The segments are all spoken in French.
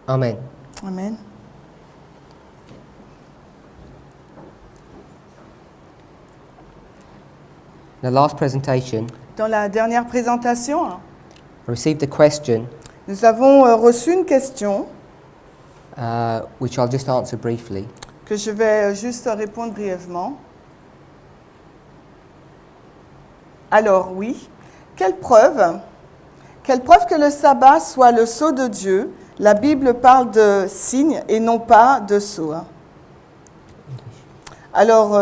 Amen. Amen. The last presentation, Dans la dernière présentation, I received a question nous avons reçu une question which I'll just answer briefly. que je vais juste répondre brièvement. Alors oui, quelle preuve que le sabbat soit le sceau de Dieu. La Bible parle de signe et non pas de sceau. Alors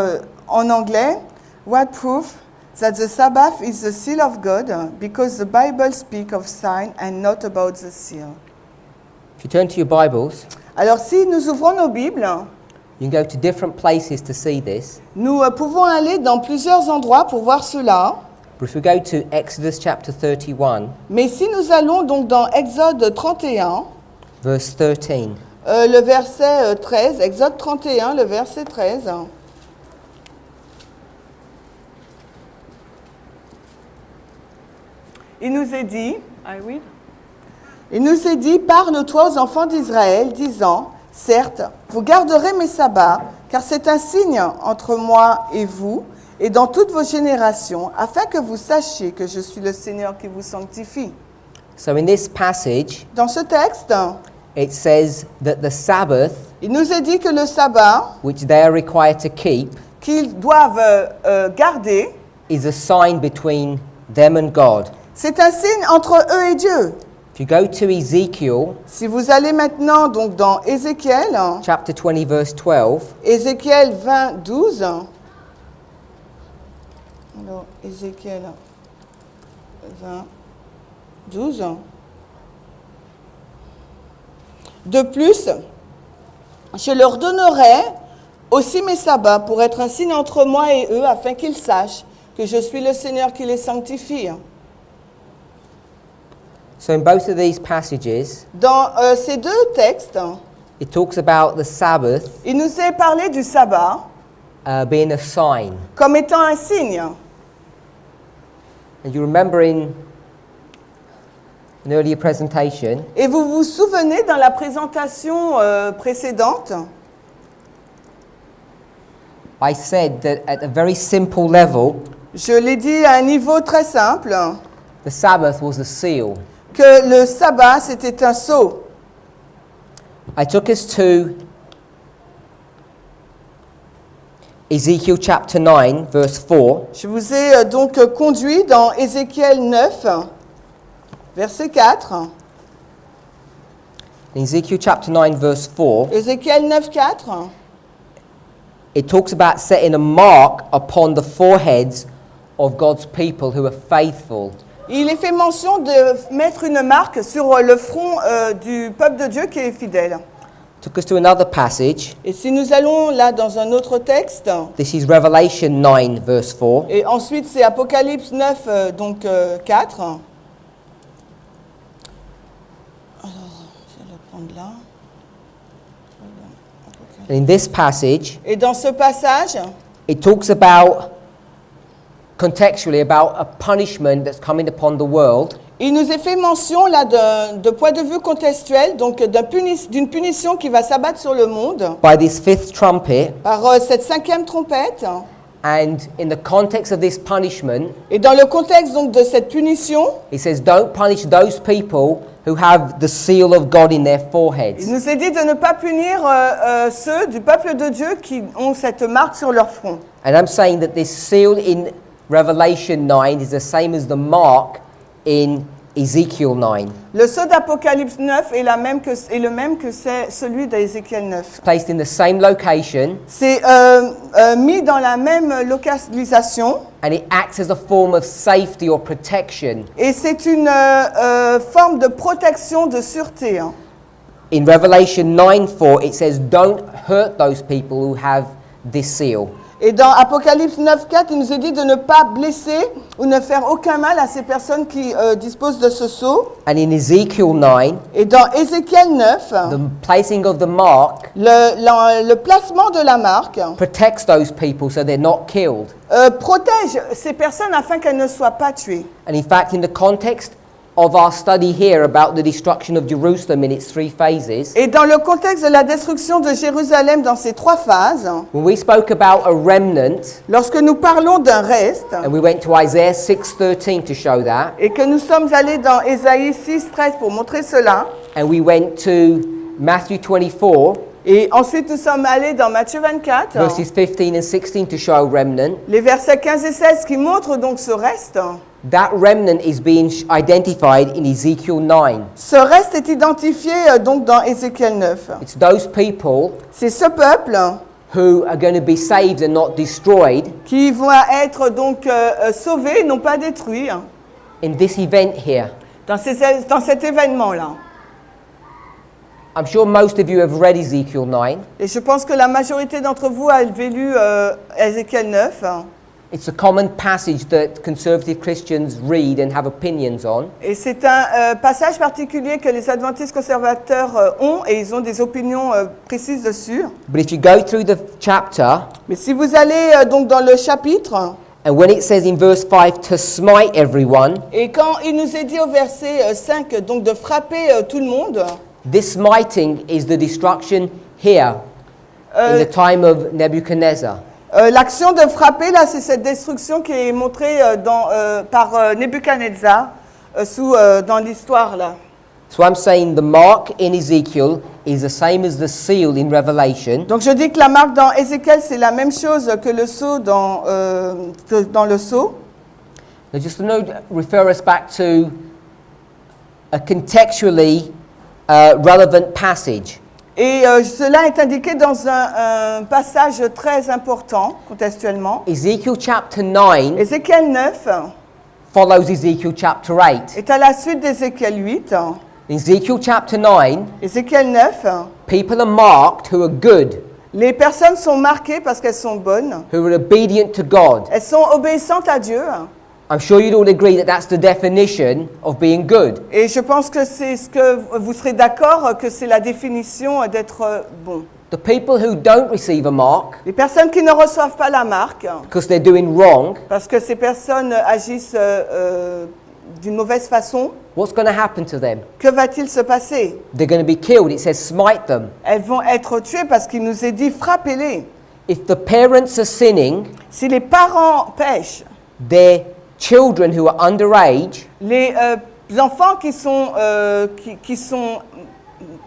en anglais, what proof that the Sabbath is the seal of God, because the Bible speaks of sign and not about the seal. If you turn to your Bibles, Alors si nous ouvrons nos Bibles, you can go to different places to see this. nous pouvons aller dans plusieurs endroits pour voir cela. But if we go to Exodus chapter 31, Mais si nous allons donc dans Exode 31, verse 13, le verset 13, Exode 31, le verset 13. Il nous est dit, parle-toi aux enfants d'Israël, disant, certes, vous garderez mes sabbats, car c'est un signe entre moi et vous, et dans toutes vos générations, afin que vous sachiez que je suis le Seigneur qui vous sanctifie. so in this passage, Dans ce texte, it says that the Sabbath, il nous est dit que le sabbat, which they are required to keep, qu'ils doivent garder, is a sign between them and God. c'est un signe entre eux et Dieu. If you go to Ezekiel Si vous allez maintenant donc dans Ézéchiel, chapter 20, verse 12, Ézéchiel 20, 12. Alors, Ézéchiel 20, 12. De plus, je leur donnerai aussi mes sabbats pour être un signe entre moi et eux, afin qu'ils sachent que je suis le Seigneur qui les sanctifie. so in both of these passages, Dans ces deux textes, it talks about the Sabbath il nous est parlé du sabbat being a sign. comme étant un signe. And you remember in an earlier presentation, Et vous vous souvenez dans la présentation précédente, I said that at a very simple level, je l'ai dit à un niveau très simple, the Sabbath was a seal. que le sabbat c'était un sceau. I took us to Ezekiel chapter 9, verse 4, Je vous ai donc conduit dans Ézéchiel 9, verset 4. in Ezekiel chapter 9, verse 4, Ézéchiel 9, 4. it talks about setting a mark upon the foreheads of God's people who are faithful. Il est fait mention de mettre une marque sur le front du peuple de Dieu qui est fidèle. Took us to another passage. Et si nous allons là dans un autre texte, This is Revelation 9, verse 4. et ensuite c'est Apocalypse 9, 4. Alors, je vais le prendre là. In this passage, Et dans ce passage, it talks about, contextually, about a punishment that's coming upon the world. il nous est fait mention là de point de vue contextuel, donc d'une punition qui va s'abattre sur le monde By this fifth trumpet, par cette cinquième trompette. and in the context of this punishment, Et dans le contexte donc de cette punition, it says, don't punish those people who have the seal of God in their il foreheads. nous est dit de ne pas punir ceux du peuple de Dieu qui ont cette marque sur leur front. And I'm saying that this seal in Revelation 9 is the same as the mark in Ezekiel 9, Le sceau d'Apocalypse 9 est le même que c'est celui d'Ézéchiel 9. placed in the same location, C'est mis dans la même localisation and it acts as a form of safety or protection. et c'est une forme de protection, de sûreté. Hein. In Revelation 9:4, it says, don't hurt those people who have this seal. Et dans Apocalypse 9, 4, il nous est dit de ne pas blesser ou ne faire aucun mal à ces personnes qui disposent de ce sceau. And in Ezekiel 9, Et dans Ézéchiel 9, the placing of the mark le placement de la marque protects those people so they're not killed. protège ces personnes afin qu'elles ne soient pas tuées. And in fact, in the context of our study here about the destruction of Jerusalem in its 3 phases, Et dans le contexte de la destruction de Jérusalem dans ces 3 phases, when we spoke about a remnant, lorsque nous parlons d'un reste, and we went to Isaiah 6:13 to show that, et que nous sommes allés dans Ésaïe 6:13 pour montrer cela, and we went to Matthew 24, et ensuite nous sommes allés dans Matthieu 24, verses 15 and 16 to show a remnant, les versets 15 et 16 qui montrent donc ce reste. that remnant is being identified in Ezekiel 9. Ce reste est identifié donc dans Ézéchiel 9. It's those people C'est ce peuple who are going to be saved and not destroyed qui vont être donc sauvés, non pas détruits, in this event here. dans cet événement-là. I'm sure most of you have read Ezekiel 9. Et je pense que la majorité d'entre vous avez lu Ézéchiel 9. It's a common passage that conservative Christians read and have opinions on. Et c'est un passage particulier que les adventistes conservateurs ont et ils ont des opinions précises dessus. But if you go through the chapter, Mais si vous allez donc dans le chapitre, and when it says in verse 5 to smite everyone, et quand il nous est dit au verset 5 donc de frapper tout le monde, this smiting is the destruction here in the time of Nebuchadnezzar. l'action de frapper, là, c'est cette destruction qui est montrée par Nebuchadnezzar dans l'histoire, là. So I'm saying the mark in Ezekiel is the same as the seal in Revelation. Donc je dis que la marque dans Ézéchiel, c'est la même chose que le sceau dans le sceau. Now just to refer us back to a contextually relevant passage. Et cela est indiqué dans un passage très important, contextuellement. Ezekiel chapter 9 Ézéchiel 9 follows Ezekiel chapter 8. est à la suite d'Ézéchiel 8. In Ezekiel chapter 9, Ézéchiel 9, people are marked who are good, les personnes sont marquées parce qu'elles sont bonnes. who are obedient to God. Elles sont obéissantes à Dieu. I'm sure you'd all agree that that's the definition of being good. Et je pense que c'est ce que vous serez d'accord que c'est la définition d'être bon. The people who don't receive a mark Les personnes qui ne reçoivent pas la marque, because they're doing wrong, parce que ces personnes agissent d'une mauvaise façon, what's going to happen to them? que va-t-il se passer? They're going to be killed. It says smite them. Elles vont être tuées parce qu'il nous est dit frappez-les. If the parents are sinning, Si les parents pêchent, their children who are underage les enfants qui sont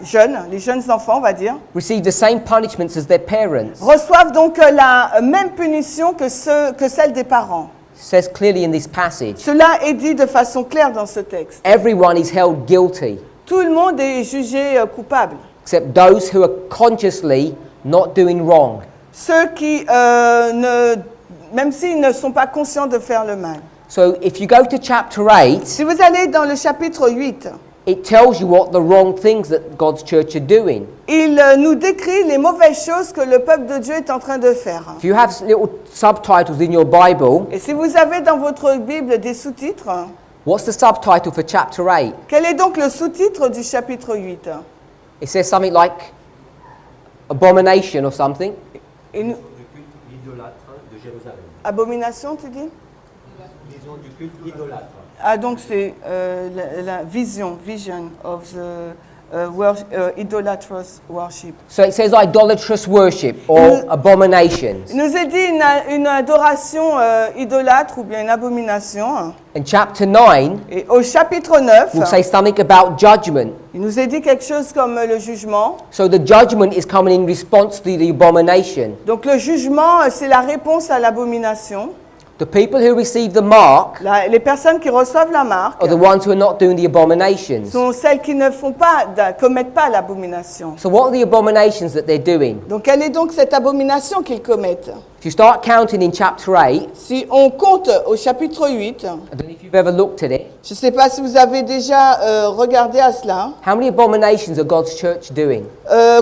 jeunes, les jeunes enfants, on va dire, receive the same punishments as their parents. reçoivent donc la même punition que celle des parents. It says clearly in this passage. Cela est dit de façon claire dans ce texte. Everyone is held guilty Tout le monde est jugé coupable. except those who are consciously not doing wrong. Ceux qui, même s'ils ne sont pas conscients de faire le mal. So if you go to chapter 8, Si vous allez dans le chapitre 8, it tells you what the wrong things that God's church are doing. il nous décrit les mauvaises choses que le peuple de Dieu est en train de faire. If you have little subtitles in your Bible, Et si vous avez dans votre Bible des sous-titres, what's the subtitle for chapter 8? quel est donc le sous-titre du chapitre 8? It says something like abomination or something. Et nous- Du culte idolâtre de Jérusalem. Abomination, tu dis? Vision du culte idolâtre. Ah, donc c'est la vision of the idolatrous worship. So it says idolatrous worship or abominations. Il nous est dit une adoration idolâtre ou bien une abomination. And chapter 9 Et au chapitre 9, will say something about judgment. il nous est dit quelque chose comme le jugement. So the judgment is coming in response to the abomination. Donc le jugement, c'est la réponse à l'abomination. The people who receive the mark Les personnes qui reçoivent la marque are the ones who are not doing the abominations. sont celles qui ne commettent pas l'abomination. So what are the abominations that they're doing? Donc quelle est donc cette abomination qu'ils commettent? If you start counting in chapter 8, Si on compte au chapitre 8, I don't know if you've ever looked at it, je ne sais pas si vous avez déjà regardé à cela, how many abominations are God's church doing?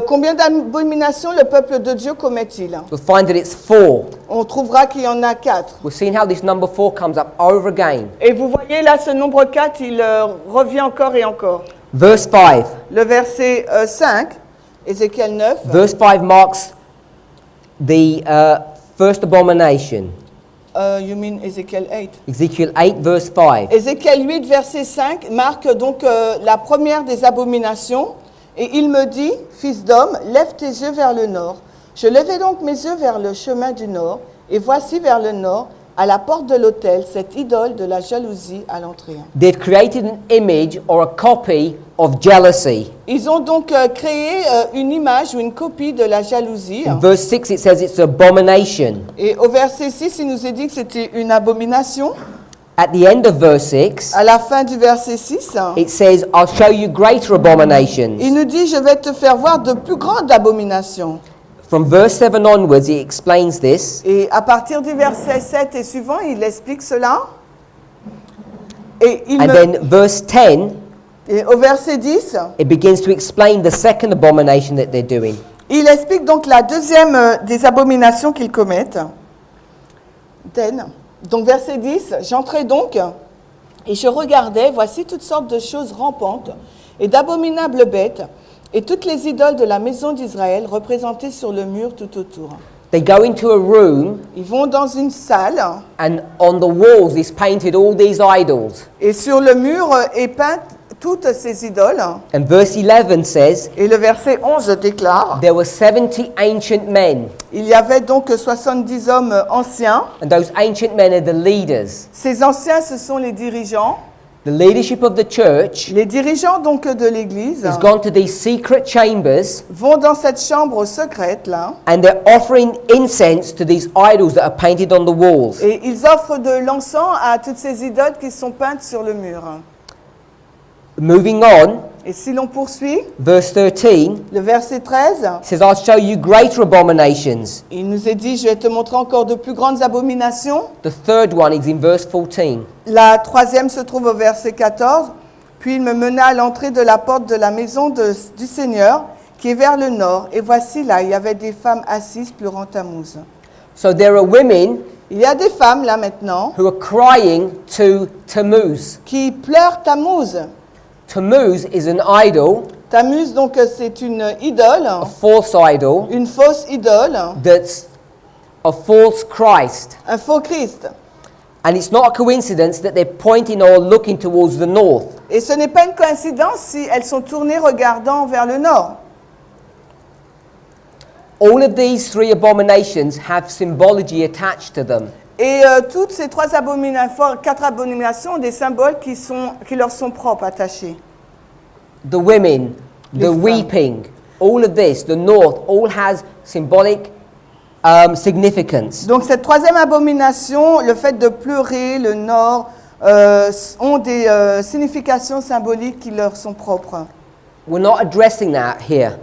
combien d'abominations le peuple de Dieu commet-il? You'll find that it's 4. On trouvera qu'il y en a 4. We've seen how this number 4 comes up over again. Et vous voyez là, ce nombre 4, il revient encore et encore. Verse 5. Le verset 5, Ézéchiel 9, Verse 5 marks the first abomination. You mean Ézéchiel 8? Ezekiel 8, verse 5. Ézéchiel 8, verset 5 marque donc la première des abominations. Et il me dit, fils d'homme, lève tes yeux vers le nord. Je levai donc mes yeux vers le chemin du nord, et voici vers le nord, à la porte de l'autel, cette idole de la jalousie à l'entrée. They've created an image or a copy of jealousy. Ils ont donc créé une image ou une copie de la jalousie. In verse 6, it says it's abomination. Et au verset 6, il nous est dit que c'était une abomination. At the end of verse 6, À la fin du verset 6, it says, I'll show you greater abominations. il nous dit, je vais te faire voir de plus grandes abominations. From verse 7 onwards, he explains this. Et à partir du verset 7 et suivant, il explique cela. Et, And then verse 10, et au verset 10, it begins to explain the second abomination that they're doing. il explique donc la deuxième des abominations qu'ils commettent. 10. Donc verset 10, j'entrai donc et je regardais, voici toutes sortes de choses rampantes et d'abominables bêtes et toutes les idoles de la maison d'Israël représentées sur le mur tout autour. They go into a room, Ils vont dans une salle and on the walls is painted all these idols. et sur le mur est peinte toutes ces idoles. And verse 11 says, Et le verset 11 déclare, there were 70 ancient men, il y avait donc 70 hommes anciens. and those ancient men are the leaders. Ces anciens, ce sont les dirigeants. The leadership of the church Les dirigeants donc de l'Église has gone to these secret chambers, vont dans cette chambre secrète là and they're offering incense to these idols that are painted on the walls. et ils offrent de l'encens à toutes ces idoles qui sont peintes sur le mur. Moving on, Et si l'on poursuit, verse 13 le verset 13, says, I'll show you greater abominations. il nous est dit, je vais te montrer encore de plus grandes abominations. The third one is in verse 14. La troisième se trouve au verset 14. Puis il me mena à l'entrée de la porte de la maison du Seigneur, qui est vers le nord. Et voici là, il y avait des femmes assises pleurant Tammuz. So there are women Il y a des femmes là maintenant who are crying to Tammuz. qui pleurent Tammuz. Tammuz is an idol, Tammuz, donc, c'est une idole, a false idol, une fausse idole, that's a false Christ. un faux Christ. And it's not a coincidence that they're pointing or looking towards the north. Et ce n'est pas une coïncidence si elles sont tournées regardant vers le nord. All of these three abominations have symbology attached to them. Et toutes ces quatre abominations ont des symboles qui leur sont propres, attachés. The women, the Les femmes. weeping, all of this, the north, all has symbolic significance. Donc cette troisième abomination, le fait de pleurer, le nord, ont des significations symboliques qui leur sont propres. We're not addressing that here.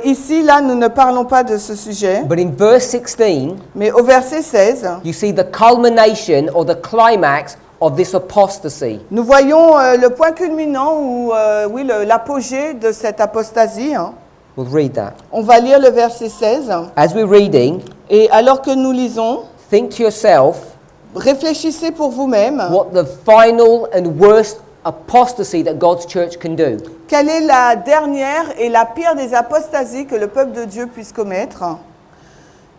Ici, là, nous ne parlons pas de ce sujet, But in verse 16, mais au verset 16, you see the culmination or the climax of this apostasy. nous voyons le point culminant ou l'apogée de cette apostasie. Hein. We'll read that. On va lire le verset 16. As we're reading, Et alors que nous lisons, think to yourself réfléchissez pour vous-même. what the final and worst apostasy that God's church can do. Quelle est la dernière et la pire des apostasies que le peuple de Dieu puisse commettre?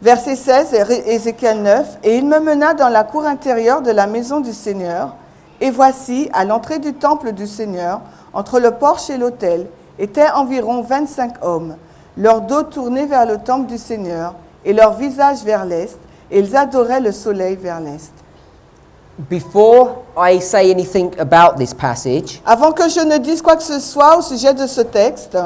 Verset 16, Ézéchiel 9. Et il me mena dans la cour intérieure de la maison du Seigneur. Et voici, à l'entrée du temple du Seigneur, entre le porche et l'autel, étaient environ 25 hommes, leur dos tourné vers le temple du Seigneur, et leur visage vers l'est, et ils adoraient le soleil vers l'est. Before I say anything about this passage, Avant que je ne dise quoi que ce soit au sujet de ce texte,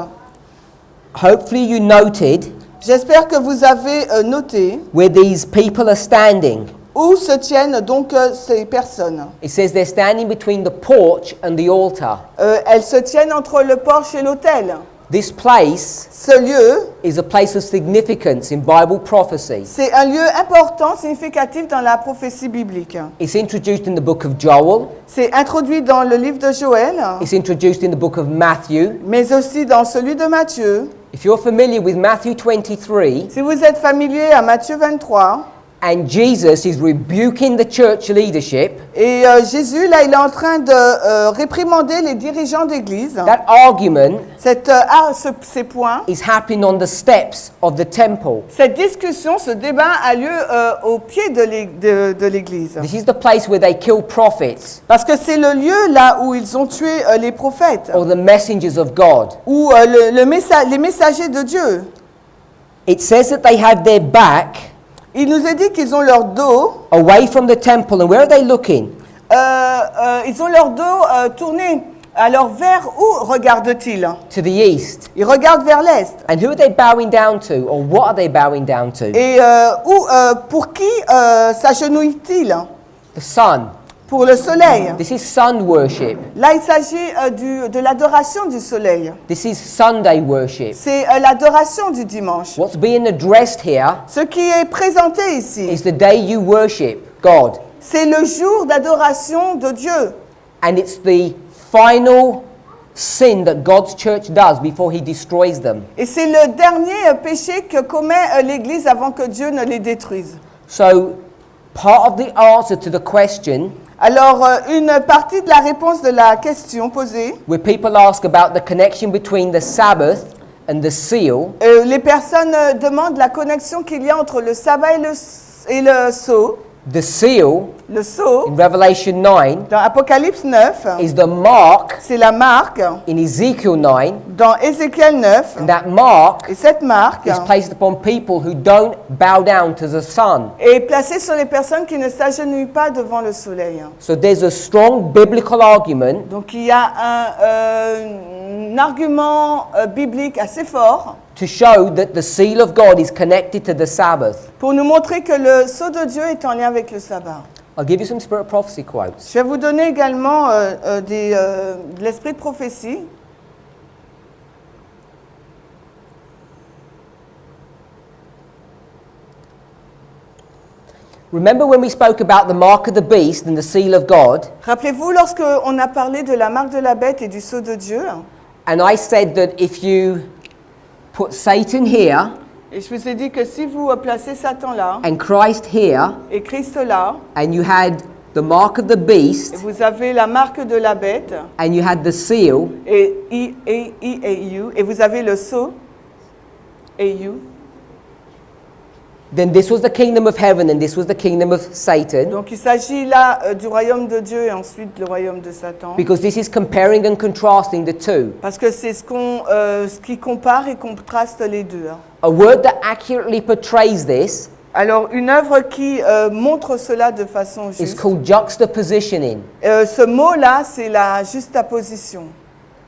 hopefully you noted j'espère que vous avez noté where these people are standing. où se tiennent donc ces personnes. It says they're standing between the porch and the altar. Elles se tiennent entre le porche et l'autel. This place Ce lieu, is a place of significance in Bible prophecy. c'est un lieu important, significatif dans la prophétie biblique. It's introduced in the book of Joel. C'est introduit dans le livre de Joël, It's introduced in the book of Matthew. mais aussi dans celui de Matthieu. If you're familiar with Matthew 23, Si vous êtes familier à Matthieu 23, And Jesus is rebuking the church leadership. Et Jésus, là, il est en train de réprimander les dirigeants d'église. That argument Ces points, is happening on the steps of the temple. cette discussion, ce débat a lieu au pied de l'église. This is the place where they kill prophets Parce que c'est le lieu là où ils ont tué les prophètes, or the messengers of God. ou les messagers de Dieu. It says that they have their back Il nous est dit qu'ils ont leur dos, away from the temple. And where are they looking? ils ont leur dos tourné. Alors vers où regardent-ils? To the east. Ils regardent vers l'est. And who are they bowing down to, or what are they bowing down to? Et pour qui s'agenouillent-ils? The sun. Pour le soleil. This is sun worship. Là, il s'agit de l'adoration du soleil. This is Sunday worship. C'est l'adoration du dimanche. What's being addressed here Ce qui est présenté ici, is the day you worship God. c'est le jour d'adoration de Dieu. And it's the final sin that God's church does before he destroys them. Et c'est le dernier péché que commet l'Église avant que Dieu ne les détruise. So, part of the answer to the question, Alors, une partie de la réponse de la question posée, where people ask about the connection between the Sabbath and the seal, les personnes demandent la connexion qu'il y a entre le sabbat et le sceau. the seal Le sceau, in Revelation 9 dans Apocalypse 9, is the mark c'est la marque in Ezekiel 9, dans Ézéchiel 9. and that mark Et cette marque is placed upon people who don't bow down to the sun. est placée sur les personnes qui ne s'agenouillent pas devant le soleil. So there's a strong biblical argument Donc il y a un argument biblique assez fort to show that the seal of God is connected to the Sabbath. pour nous montrer que le sceau de Dieu est en lien avec le sabbat. I'll give you some Spirit of Prophecy quotes. Je vais vous donner également de l'esprit de prophétie. Remember when we spoke about the mark of the beast and the seal of God? Rappelez-vous lorsque on a parlé de la marque de la bête et du sceau de Dieu, And I said that if you put Satan here et je vous ai dit que si vous placez Satan là and Christ here, et Christ là, and you had the mark of the et beast vous avez la marque de la bête and you had the seal, et I-A-I-A-U, et vous avez le sceau A-U, then this was the kingdom of heaven and this was the kingdom of Satan, donc il s'agit là du royaume de Dieu et ensuite le royaume de Satan. because this is comparing and contrasting the two. Parce que c'est ce qui compare et contraste les deux. A word that accurately portrays this Alors, une œuvre qui montre cela de façon is juste. called juxtapositioning. Ce mot-là, c'est la juxtaposition.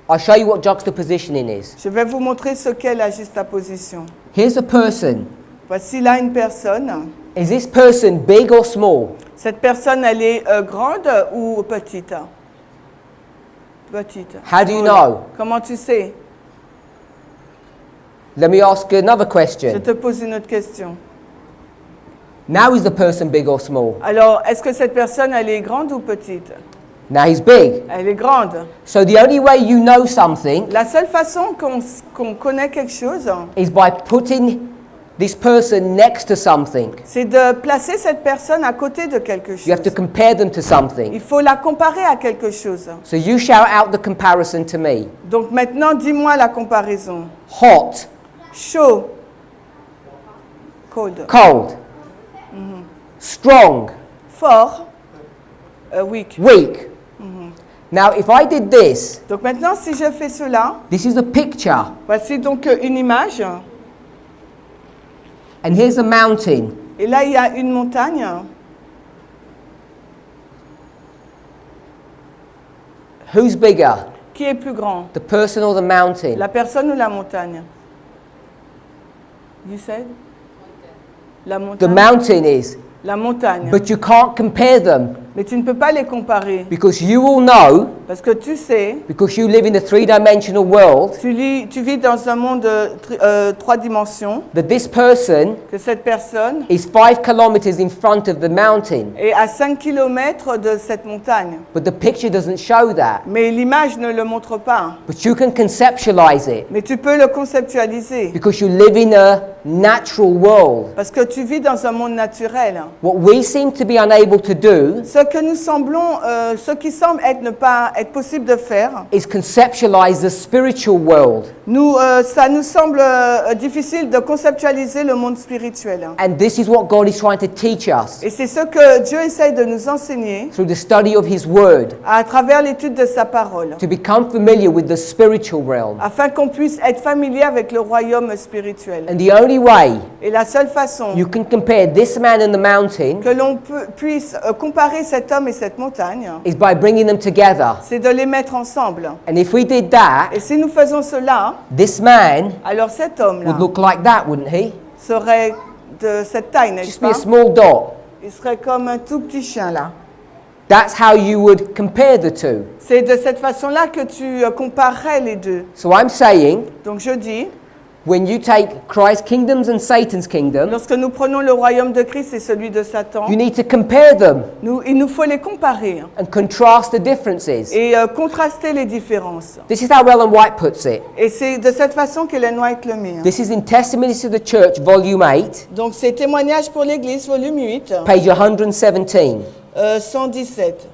I'll show you what juxtapositioning is. Je vais vous montrer ce qu'est la juxtaposition. Here's a person. Voici là une personne. Is this person big or small? Cette personne, elle est grande ou petite? Petite. How do you Small. know? Comment tu sais? Let me ask another Je question. te pose une autre question. Now is the person big or small? Alors, est-ce que cette personne, elle est grande ou petite? Now he's big. Elle est grande. So the only way you know something La seule façon qu'on connaît quelque chose, is by putting this person next to something. c'est de placer cette personne à côté de quelque You have chose. to compare them to something. Il faut la comparer à quelque chose. So you shout out the comparison to me. Donc maintenant, dis-moi la comparaison. Hot, Chaud. Cold. cold, strong, Fort. Weak. weak. Now if I did this, Donc maintenant, si je fais cela, this is a picture, voici donc une image. and here's a mountain. Et là, il y a une montagne. Who's bigger, Qui est plus grand? the person or the mountain? La personne ou la montagne? You said? La The montagne. mountain is, La montagne. but you can't compare them Mais tu ne peux pas les comparer. because you will know Parce que tu sais, because you live in a three-dimensional world, tu vis dans un monde 3 dimensions, that this person que cette personne is 5 kilometers in front of the mountain. est à 5 kilomètres de cette montagne. But the picture doesn't show that. Mais l'image ne le montre pas. But you can conceptualize it Mais tu peux le conceptualiser. because you live in a natural world. Parce que tu vis dans un monde naturel. What we seem to be unable to do Ce qui semble ne pas être possible de faire, is conceptualize the spiritual world. ça nous semble difficile de conceptualiser le monde spirituel. And this is what God is trying to teach us Et c'est ce que Dieu essaye de nous enseigner through the study of His Word, à travers l'étude de sa parole, to become familiar with the spiritual realm. afin qu'on puisse être familier avec le royaume spirituel. And the only way Et la seule façon you can compare this man and the mountain que l'on puisse comparer cet homme et cette montagne, is by bringing them together. c'est de les mettre ensemble. And if we did that, Et si nous faisons cela, this man alors cet homme-là would look like that, wouldn't he? serait de cette taille, n'est-ce Just be a pas? small dot. Il serait comme un tout petit chien là. That's how you would compare the two. C'est de cette façon-là que tu comparerais les deux. So I'm saying, Donc je dis, when you take Christ's kingdoms and Satan's kingdom, lorsque nous prenons le royaume de Christ et celui de Satan, you need to compare them il nous faut les comparer and contrast the differences. et contraster les différences. This is how Ellen White puts it. Et c'est de cette façon qu'Ellen White le met. This is in Testimonies to the Church, volume 8, Donc c'est Témoignages pour l'Église, volume 8, page 117. 117.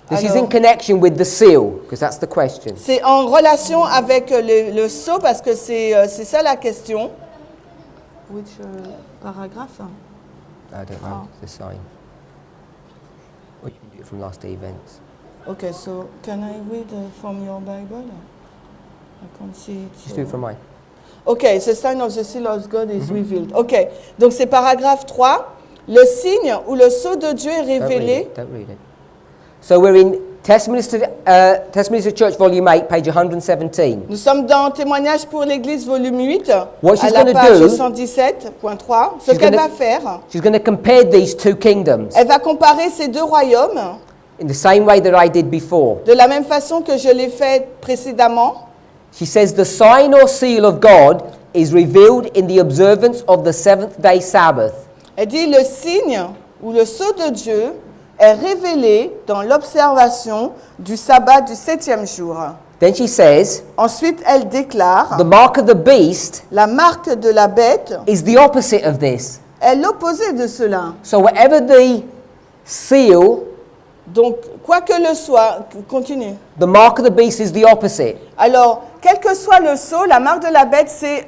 This is Alors, in connection with the seal, because that's the question. c'est en relation avec le sceau, parce que c'est ça la question. Which paragraphe? I don't know, the sign. Or you can do it from last day events. Okay, so can I read from your Bible? I can't see it. Just do it from mine. Okay, the sign of the seal of God is revealed. Okay, donc c'est paragraphe 3. Le signe ou le sceau de Dieu est Don't read révélé. it. Don't read it. So we're in Testimonies to the Church, volume 8, page 117. Nous sommes dans Témoignages pour l'Église, volume 8, What à she's la gonna page do- 117.3. Ce She's qu'elle gonna- va faire, She's going to compare these two kingdoms elle va comparer ces deux royaumes in the same way that I did before. de la même façon que je l'ai fait précédemment. She says the sign or seal of God is revealed in the observance of the seventh day Sabbath. Elle dit le signe ou le sceau de Dieu est révélé dans l'observation du sabbat du 7e jour. Then she says Ensuite, elle déclare the mark of the beast la marque de la bête is the opposite of this. est l'opposé de cela. So whatever the seal, Donc, quoi que le soit, continue. the mark of the beast is the opposite. Alors, quel que soit le sceau, la marque de la bête, c'est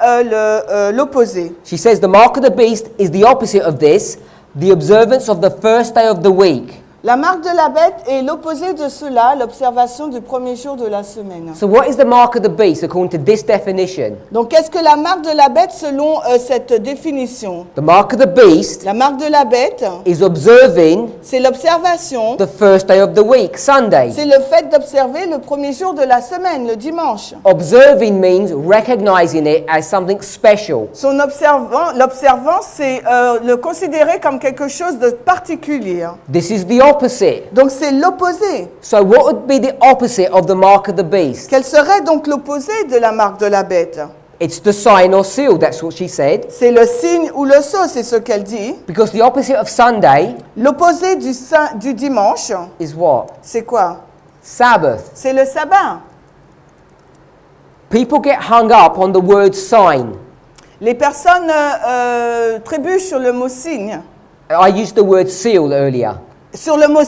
l'opposé. She says the mark of the beast is the opposite of this, the observance of the first day of the week. La marque de la bête est l'opposé de cela, l'observation du premier jour de la semaine. So what is the mark of the beast according to this definition? Donc, qu'est-ce que la marque de la bête selon cette définition? The mark of the beast La marque de la bête, is observing c'est l'observation, the first day of the week, Sunday. c'est le fait d'observer le premier jour de la semaine, le dimanche. Observing means recognizing it as something special. L'observant, c'est le considérer comme quelque chose de particulier. This is the opposite. Donc c'est l'opposé. So what would be the opposite of the mark of the beast? Quel serait donc l'opposé de la marque de la bête? It's the sign or seal, that's what she said. C'est le signe ou le sceau, c'est ce qu'elle dit. Because the opposite of Sunday L'opposé du dimanche, is what? c'est quoi? Sabbath. C'est le sabbat. People get hung up on the word sign. Les personnes trébuchent sur le mot signe. I used the word seal earlier. Sur le mot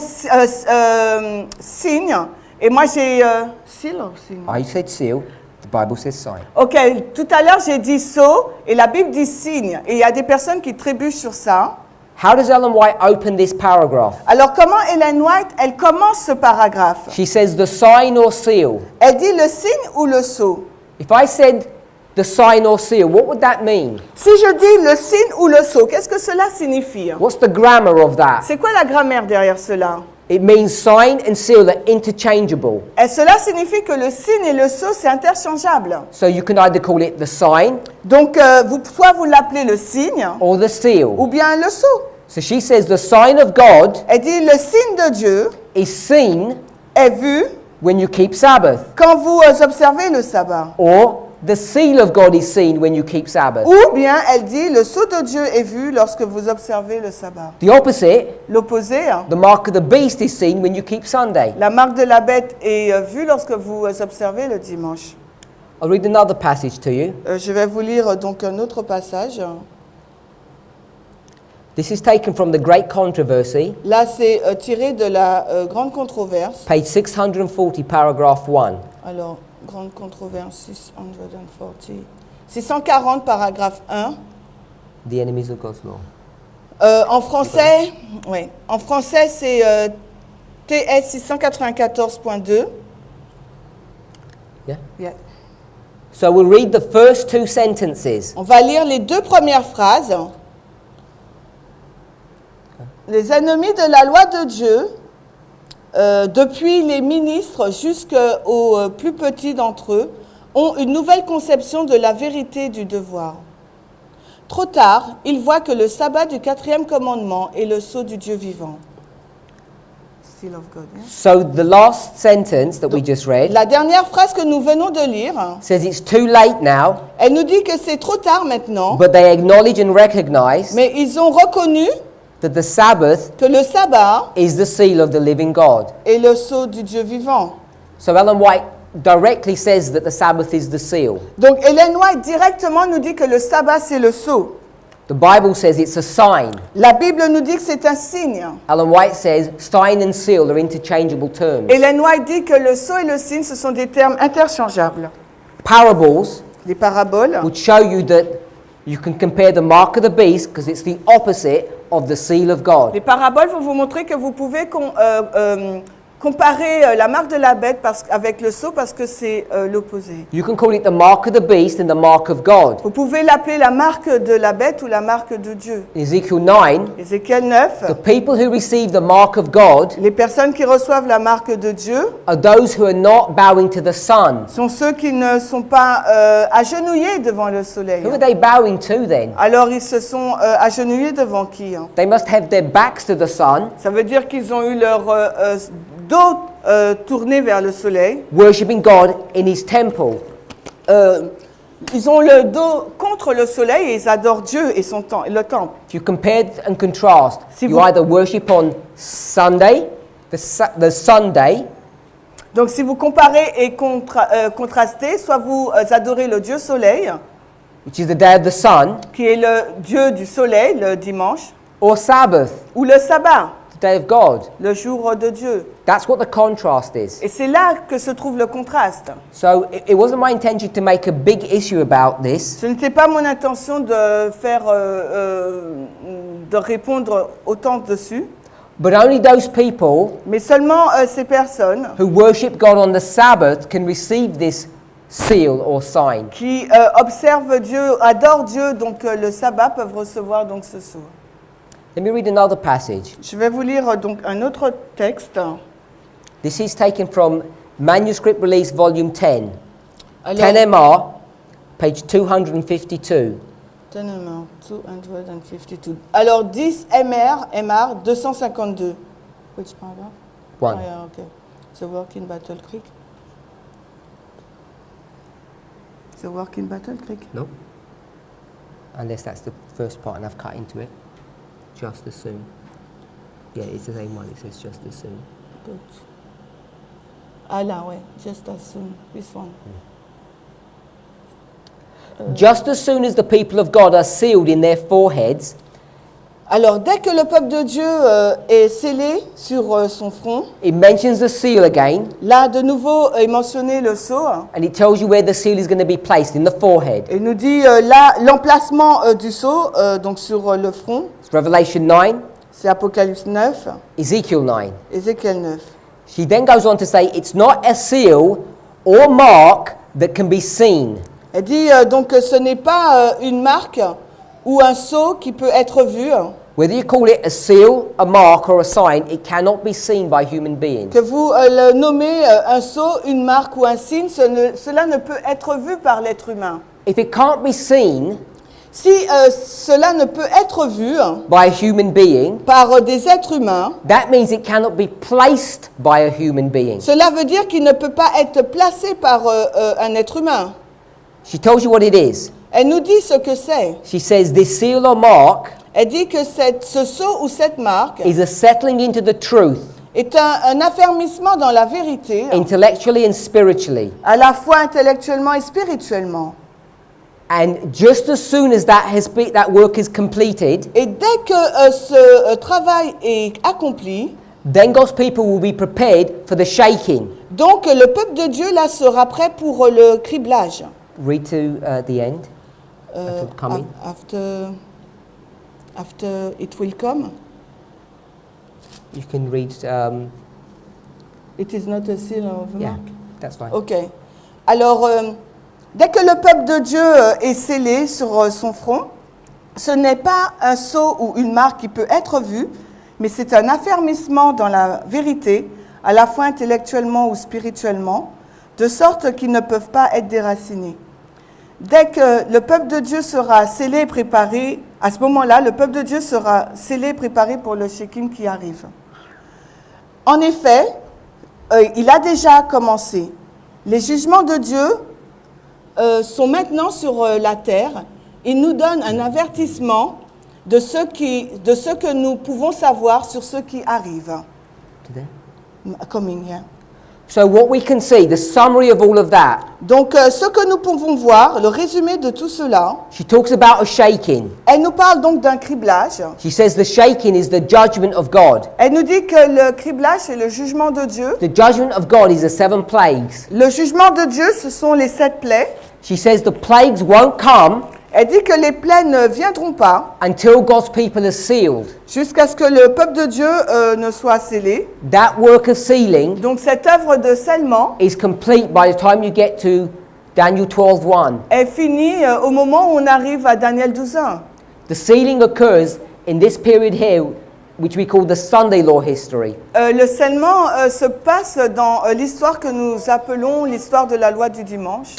signe. Et moi j'ai... seal ou signe? I said seal, the Bible says sign. Ok, tout à l'heure j'ai dit sceau et la Bible dit signe. Et il y a des personnes qui trébuchent sur ça. How does Ellen White open this paragraph? Alors comment Ellen White, elle commence ce paragraphe? She says the sign or seal. Elle dit le signe ou le sceau? If I said the sign or seal, what would that mean? Si je dis le signe ou le sceau, qu'est-ce que cela signifie? What's the grammar of that? C'est quoi la grammaire derrière cela? It means sign and seal are interchangeable. Et cela signifie que le signe et le sceau, c'est interchangeable. So you can either call it the sign Donc, soit vous l'appelez le signe or the seal. ou bien le sceau. So she says the sign of God Elle dit le signe de Dieu is seen est vu when you keep Sabbath. quand vous observez le sabbat. Or, the seal of God is seen when you keep Sabbath. Ou bien elle dit, le sceau de Dieu est vu lorsque vous observez le sabbat. The opposite, L'opposé, hein, the mark of the beast is seen when you keep Sunday. la marque de la bête est vue lorsque vous observez le dimanche. I'll read another passage to you. Je vais vous lire donc un autre passage. This is taken from the Great Controversy, Là, c'est tiré de la grande controverse. page 640, paragraph 1. Alors, grande controverse 640. 640, paragraphe 1. The enemies of God's law. En français, oui. En français, c'est TS 694.2. Yeah? Yeah. So we'll read the first two sentences. On va lire les deux premières phrases. Les ennemis de la loi de Dieu, depuis les ministres jusqu'aux plus petits d'entre eux, ont une nouvelle conception de la vérité du devoir. Trop tard, ils voient que le sabbat du 4e commandement est le sceau du Dieu vivant. Seal of God, yeah. So the last sentence that we just read La dernière phrase que nous venons de lire, says it's too late now, elle nous dit que c'est trop tard maintenant, but they acknowledge and recognize mais ils ont reconnu that the Sabbath que le sabbat is the seal of the living God. est le sceau du Dieu vivant. So Ellen White directly says that the Sabbath is the seal. Donc Ellen White directement nous dit que le sabbat c'est le sceau. The Bible says it's a sign. La Bible nous dit que c'est un signe. Ellen White says sign and seal are interchangeable terms. Ellen White dit que le sceau et le signe, ce sont des termes interchangeables. Parables Les paraboles would show you that you can compare the mark of the beast because it's the opposite of the seal of God. Les paraboles vont vous montrer que vous pouvez comparer la marque de la bête avec le sceau parce que c'est l'opposé. You can call it the mark of the beast and the mark of God. Vous pouvez l'appeler la marque de la bête ou la marque de Dieu. In Ezekiel 9, Ézéchiel 9, the people who receive the mark of God les personnes qui reçoivent la marque de Dieu are those who are not bowing to the sun. sont ceux qui ne sont pas agenouillés devant le soleil. Who are they bowing to then? Alors ils se sont agenouillés devant qui? They must have their backs to the sun, Ça veut dire qu'ils ont eu leur dos tourné vers le soleil. worshipping God in his temple. Ils ont le dos contre le soleil et ils adorent Dieu et le temple. If you compare and contrast, Si you vous- either worship on Sunday, the Sunday, Donc si vous comparez et contrastez, soit vous adorez le Dieu soleil, which is the day of the sun, qui est le Dieu du soleil, le dimanche, or Sabbath, ou le sabbat, the day of God. le jour de Dieu. That's what the contrast is. Et c'est là que se trouve le contraste. So it wasn't my intention to make a big issue about this, Ce n'était pas mon intention de répondre autant dessus, but only those people mais seulement ces personnes who worship God on the Sabbath can receive this seal or sign. qui observent Dieu, adorent Dieu, donc le sabbat, peuvent recevoir donc ce sceau. Let me read another passage. Je vais vous lire donc un autre texte. This is taken from Manuscript Release Volume 10, Alors, 10MR, page 252. 252. Alors 10 MR 252. Which paragraph? One. Ah, yeah, okay. The work in Battle Creek. The work in Battle Creek. No? Unless that's the first part and I've cut into it. Just as soon. Yeah, it's the same one. It says just as soon. Good. Ah là, ouais. Just as soon. This one. Just as soon as the people of God are sealed in their foreheads, Alors, dès que le peuple de Dieu est scellé sur son front, it mentions the seal again, là, de nouveau, est mentionné le sceau. and it tells you where the seal is going to be placed, in the forehead. Et nous dit là, l'emplacement du sceau, donc sur le front, It's Revelation 9, c'est Apocalypse 9, Ezekiel 9. Ézéchiel 9. She then goes on to say it's not a seal or mark that can be seen. Elle dit donc que ce n'est pas une marque ou un sceau qui peut être vu, Whether you call it a seal, a mark, or a sign, it cannot be seen by human beings. que vous le nommez un sceau, une marque ou un signe, cela ne peut être vu par l'être humain. If it can't be seen, Si cela ne peut être vu by a human being, par des êtres humains, that means it cannot be placed by a human being. cela veut dire qu'il ne peut pas être placé par un être humain. She tells you what it is. Elle nous dit ce que c'est. She says this seal or mark Elle dit que ce sceau ou cette marque is a settling into the truth, est un affermissement dans la vérité, intellectually and spiritually. à la fois intellectuellement et spirituellement. And just as soon as that work is completed, Et dès que ce travail est accompli, then God's people will be prepared for the shaking. donc le peuple de Dieu là sera prêt pour le criblage. Read to the end. After coming. After it will come. You can read. It is not a seal of Yeah, mark. that's fine. Ok. Alors, dès que le peuple de Dieu est scellé sur son front, ce n'est pas un sceau ou une marque qui peut être vue, mais c'est un affermissement dans la vérité, à la fois intellectuellement ou spirituellement, de sorte qu'ils ne peuvent pas être déracinés. Dès que le peuple de Dieu sera scellé et préparé, à ce moment-là, le peuple de Dieu sera scellé et préparé pour le shaking qui arrive. En effet, il a déjà commencé. Les jugements de Dieu sont maintenant sur la terre. Ils nous donnent un avertissement de ce que nous pouvons savoir sur ce qui arrive. Today. Coming, yeah. So what we can see, the summary of all of that, Donc, ce que nous pouvons voir, le résumé de tout cela, she talks about a shaking. elle nous parle donc d'un criblage. She says the shaking is the judgment of God. Elle nous dit que le criblage, c'est le jugement de Dieu. The judgment of God is the 7 plagues. Le jugement de Dieu, ce sont les 7 plaies. She says the plagues won't come Elle dit que les plaies ne viendront pas until God's people are sealed. jusqu'à ce que le peuple de Dieu ne soit scellé. That work of sealing Donc cette œuvre de scellement is complete by the time you get to Daniel 12:1. est finie au moment où on arrive à Daniel 12:1. The sealing occurs in this period here, which we call the Sunday law history. Le scellement se passe dans l'histoire que nous appelons l'histoire de la loi du dimanche.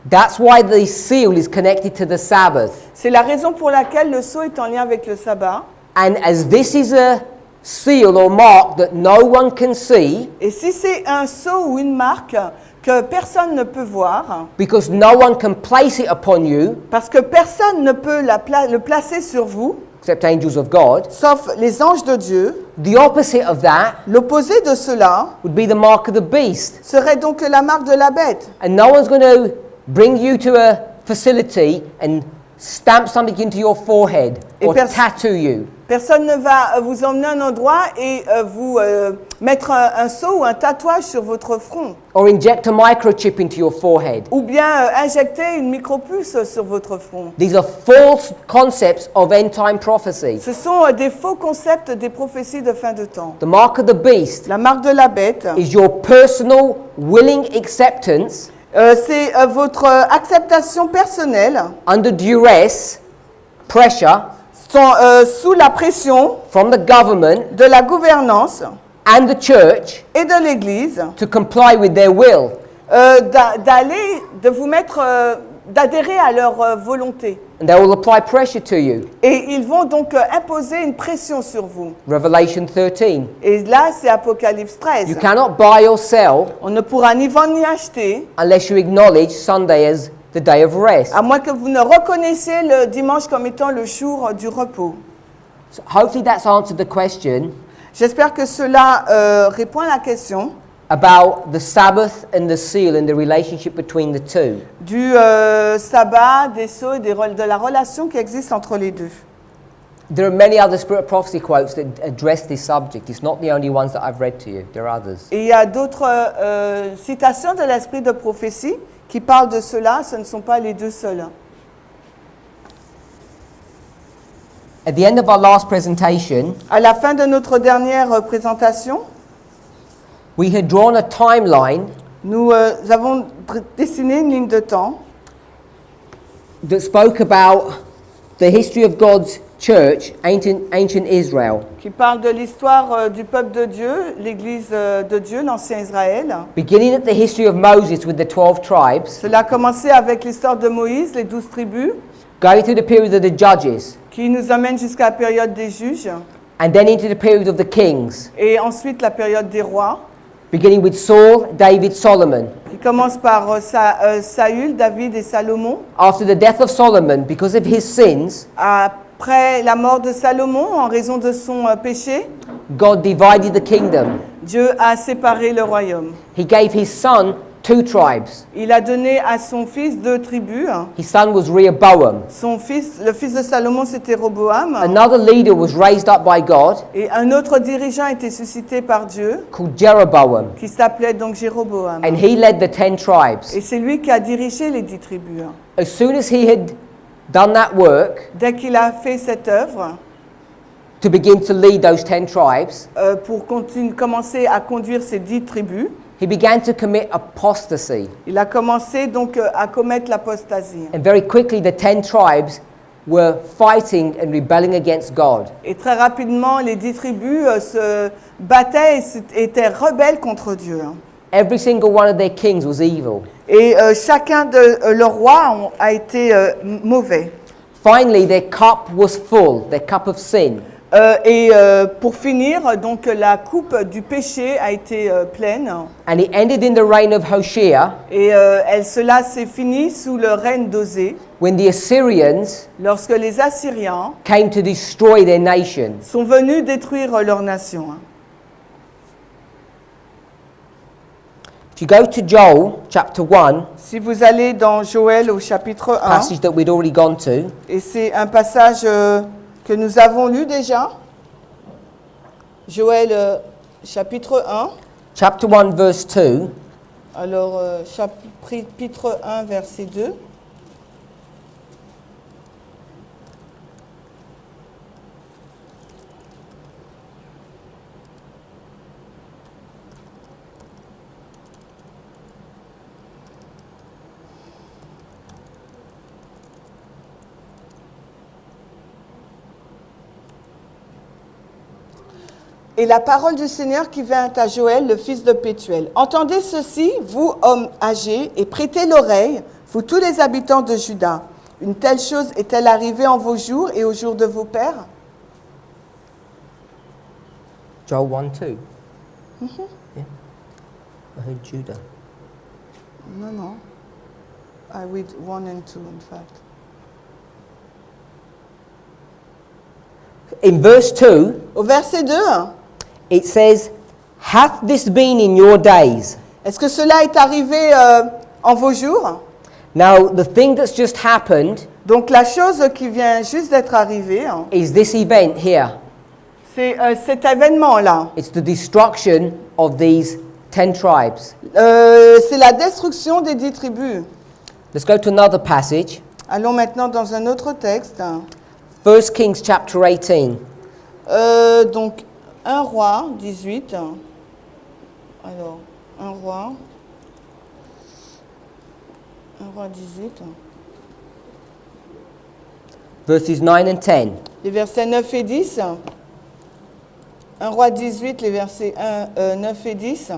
That's why the seal is connected to the Sabbath. C'est la raison pour laquelle le sceau est en lien avec le sabbat. And as this is a seal or mark that no one can see, Et si c'est un sceau ou une marque que personne ne peut voir, because no one can place it upon you parce que personne ne peut le placer sur vous, except angels of God, sauf les anges de Dieu, the opposite of that l'opposé de cela would be the mark of the beast. serait donc la marque de la bête. And no one's going to bring you to a facility and stamp something into your forehead or tattoo you. Personne ne va vous emmener à un endroit et vous mettre un sceau ou un tatouage sur votre front. Or inject a microchip into your forehead. Ou bien injecter une micropuce sur votre front. These are false concepts of end-time prophecy. Ce sont des faux concepts des prophéties de fin de temps. The mark of the beast La marque de la bête, is your personal willing acceptance c'est votre acceptation personnelle under duress, pressure sous la pression from the government de la gouvernance and the church et de l'Église to comply with their will. de vous mettre, d'adhérer à leur volonté. And they will apply pressure to you. Et ils vont donc imposer une pression sur vous. Revelation 13. Et là, c'est Apocalypse 13. You cannot buy or sell On ne pourra ni vendre ni acheter, unless you acknowledge Sunday as the day of rest. à moins que vous ne reconnaissiez le dimanche comme étant le jour du repos. So hopefully that's answered the question J'espère que cela répond à la question about the Sabbath and the seal and the relationship between the two. du sabbat, des sceaux et de la relation qui existe entre les deux. There are many other spirit of prophecy quotes that address this subject. It's not the only ones that I've read to you. There are others. Et il y a d'autres citations de l'esprit de prophétie qui parlent de cela, ce ne sont pas les deux seuls. At the end of our last presentation, À la fin de notre dernière présentation, we had drawn a timeline nous avons dessiné une ligne de temps that spoke about the history of God's church, ancient Israel, qui parle de l'histoire du peuple de Dieu, l'Église de Dieu, l'ancien Israël. beginning at the history of Moses with the 12 tribes, Cela a commencé avec l'histoire de Moïse, les 12 tribus, going through the period of the judges, qui nous amène jusqu'à la période des juges, and then into the period of the kings, et ensuite la période des rois, beginning with Saul, David, Solomon. qui commence par Saül, David et Salomon. After the death of Solomon, because of his sins, Après la mort de Salomon, en raison de son péché, God divided the kingdom. Dieu a séparé le royaume. He gave his son 2 tribes. Il a donné à son fils 2 tribus. His son was Rehoboam. Le fils de Salomon, c'était Roboam. Another leader was raised up by God Et un autre dirigeant a été suscité par Dieu, called Jeroboam, qui s'appelait donc Jéroboam. and he led the 10 tribes. Et c'est lui qui a dirigé les 10 tribus. As soon as he had done that work Dès qu'il a fait cette œuvre, to begin to lead those 10 tribes, pour commencer à conduire ces 10 tribus, he began to commit apostasy. il a commencé donc à commettre l'apostasie. And very quickly, the 10 tribes were fighting and rebelling against God. Et très rapidement, les 10 tribus se battaient et étaient rebelles contre Dieu. Every single one of their kings was evil. Et chacun de leurs rois a été mauvais. Finally, their cup was full, their cup of sin. Pour finir, donc la coupe du péché a été pleine. And it ended in the reign of Hoshea, Et cela s'est fini sous le règne d'Osée, when the Assyrians lorsque les Assyriens came to destroy their nation. sont venus détruire leur nation. If you go to Joel chapter 1, Si vous allez dans Joël au chapitre 1, passage that we'd already gone to, et c'est un passage que nous avons lu déjà, Joël chapitre 1, chapter 1 verse 2, alors chapitre 1 verset 2. Et la parole du Seigneur qui vint à Joël, le fils de Pétuel. Entendez ceci, vous, hommes âgés, et prêtez l'oreille, vous tous les habitants de Juda. Une telle chose est-elle arrivée en vos jours et aux jours de vos pères? Joel 1 2. Yeah. I heard Judah. Non, non. I read 1 and 2, in fact. In verse 2, Au verset 2, it says, "Hath this been in your days?" est-ce que cela est arrivé en vos jours? Now, the thing that's just happened Donc la chose qui vient juste d'être arrivée, is this event here. c'est cet événement-là. It's the destruction of these 10 tribes. C'est la destruction des 10 tribus. Let's go to another passage. Allons maintenant dans un autre texte. 1 Kings chapter 18. Donc 1 roi 18. Alors 1 roi 18. Verses 9 and 10. Les versets 9 et 10. 1 roi 18, les versets 9 et 10.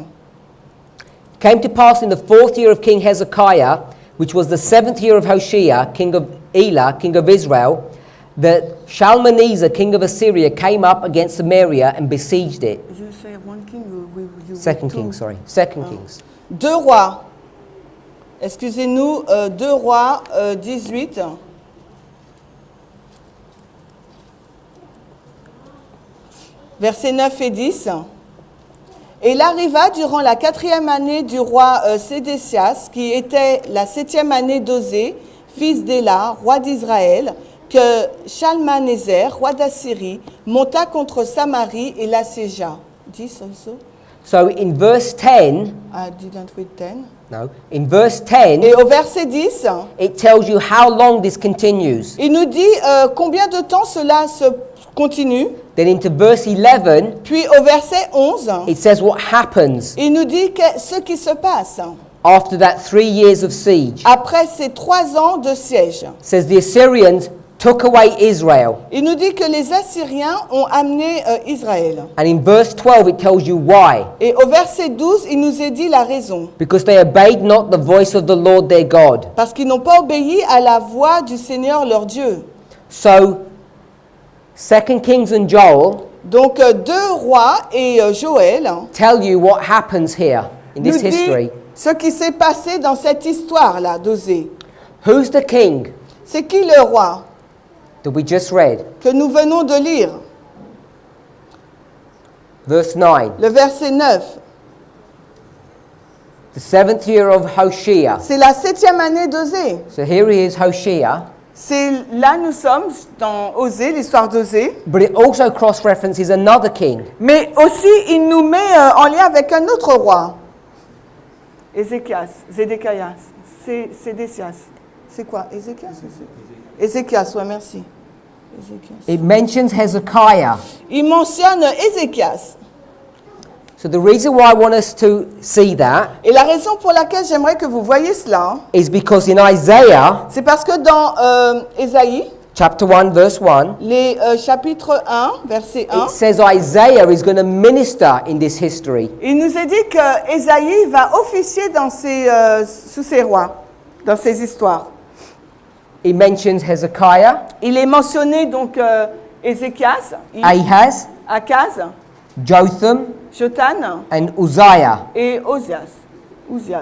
Came to pass in the 4th year of King Hezekiah, which was the 7th year of Hoshea, king of Elah, king of Israel, that Shalmaneser, king of Assyria, came up against Samaria and besieged it. Je fais 1 King ou 2 Kings, sorry. 2 Kings. 2 rois. Excusez-nous, 2 rois 18. Versets 9 et 10. Et il arriva durant la 4e année du roi Sédécias, qui était la 7e année d'Osée, fils d'Éla, roi d'Israël, que Shalmaneser, roi d'Assyrie, monta contre Samarie et l'assiégea. 10 also? So in verse 10, I didn't read 10. no, in verse 10, Et au verset 10, it tells you how long this continues. il nous dit combien de temps cela se continue. Then into verse 11, Puis au verset 11, it says what happens il nous dit ce qui se passe after that 3 years of siege. après ces 3 ans de siège. It says the Assyrians took away Israel. Il nous dit que les Assyriens ont amené Israël. And in verse 12 it tells you why. Et au verset 12, il nous est dit la raison. Because they obeyed not the voice of the Lord their God. Parce qu'ils n'ont pas obéi à la voix du Seigneur leur Dieu. So 2 Kings and Joel Donc 2 rois et Joël tell you what happens here in nous this dit history. ce qui s'est passé dans cette histoire-là d'Osée. Who's the king C'est qui le roi that we just read? que nous venons de lire? Verse 9. Le verset 9. The 7th year of Hoshea. C'est la 7e année d'Osée. So here he is, Hoshea. C'est là nous sommes dans Osée, l'histoire d'Osée. But it also cross-references another king. Mais aussi, il nous met en lien avec un autre roi. Zédéchias. Sédécias. C'est quoi? Ézéchias? Ézéchias, ouais, merci. Ézéchias. It mentions Hezekiah. Il mentionne Ézéchias. So the reason why I want us to see that Et la raison pour laquelle j'aimerais que vous voyez cela, is because in Isaiah c'est parce que dans Ésaïe, chapter 1 verse 1, les chapitre 1, verset 1, it says Isaiah is going to minister in this history. il nous est dit que Ésaïe va officier dans sous ses rois, dans ses histoires. It mentions Hezekiah, Il est mentionné donc Ézéchias, Ahaz, Akaz, Jotham, Jotan and Uzziah. et Osias, je sais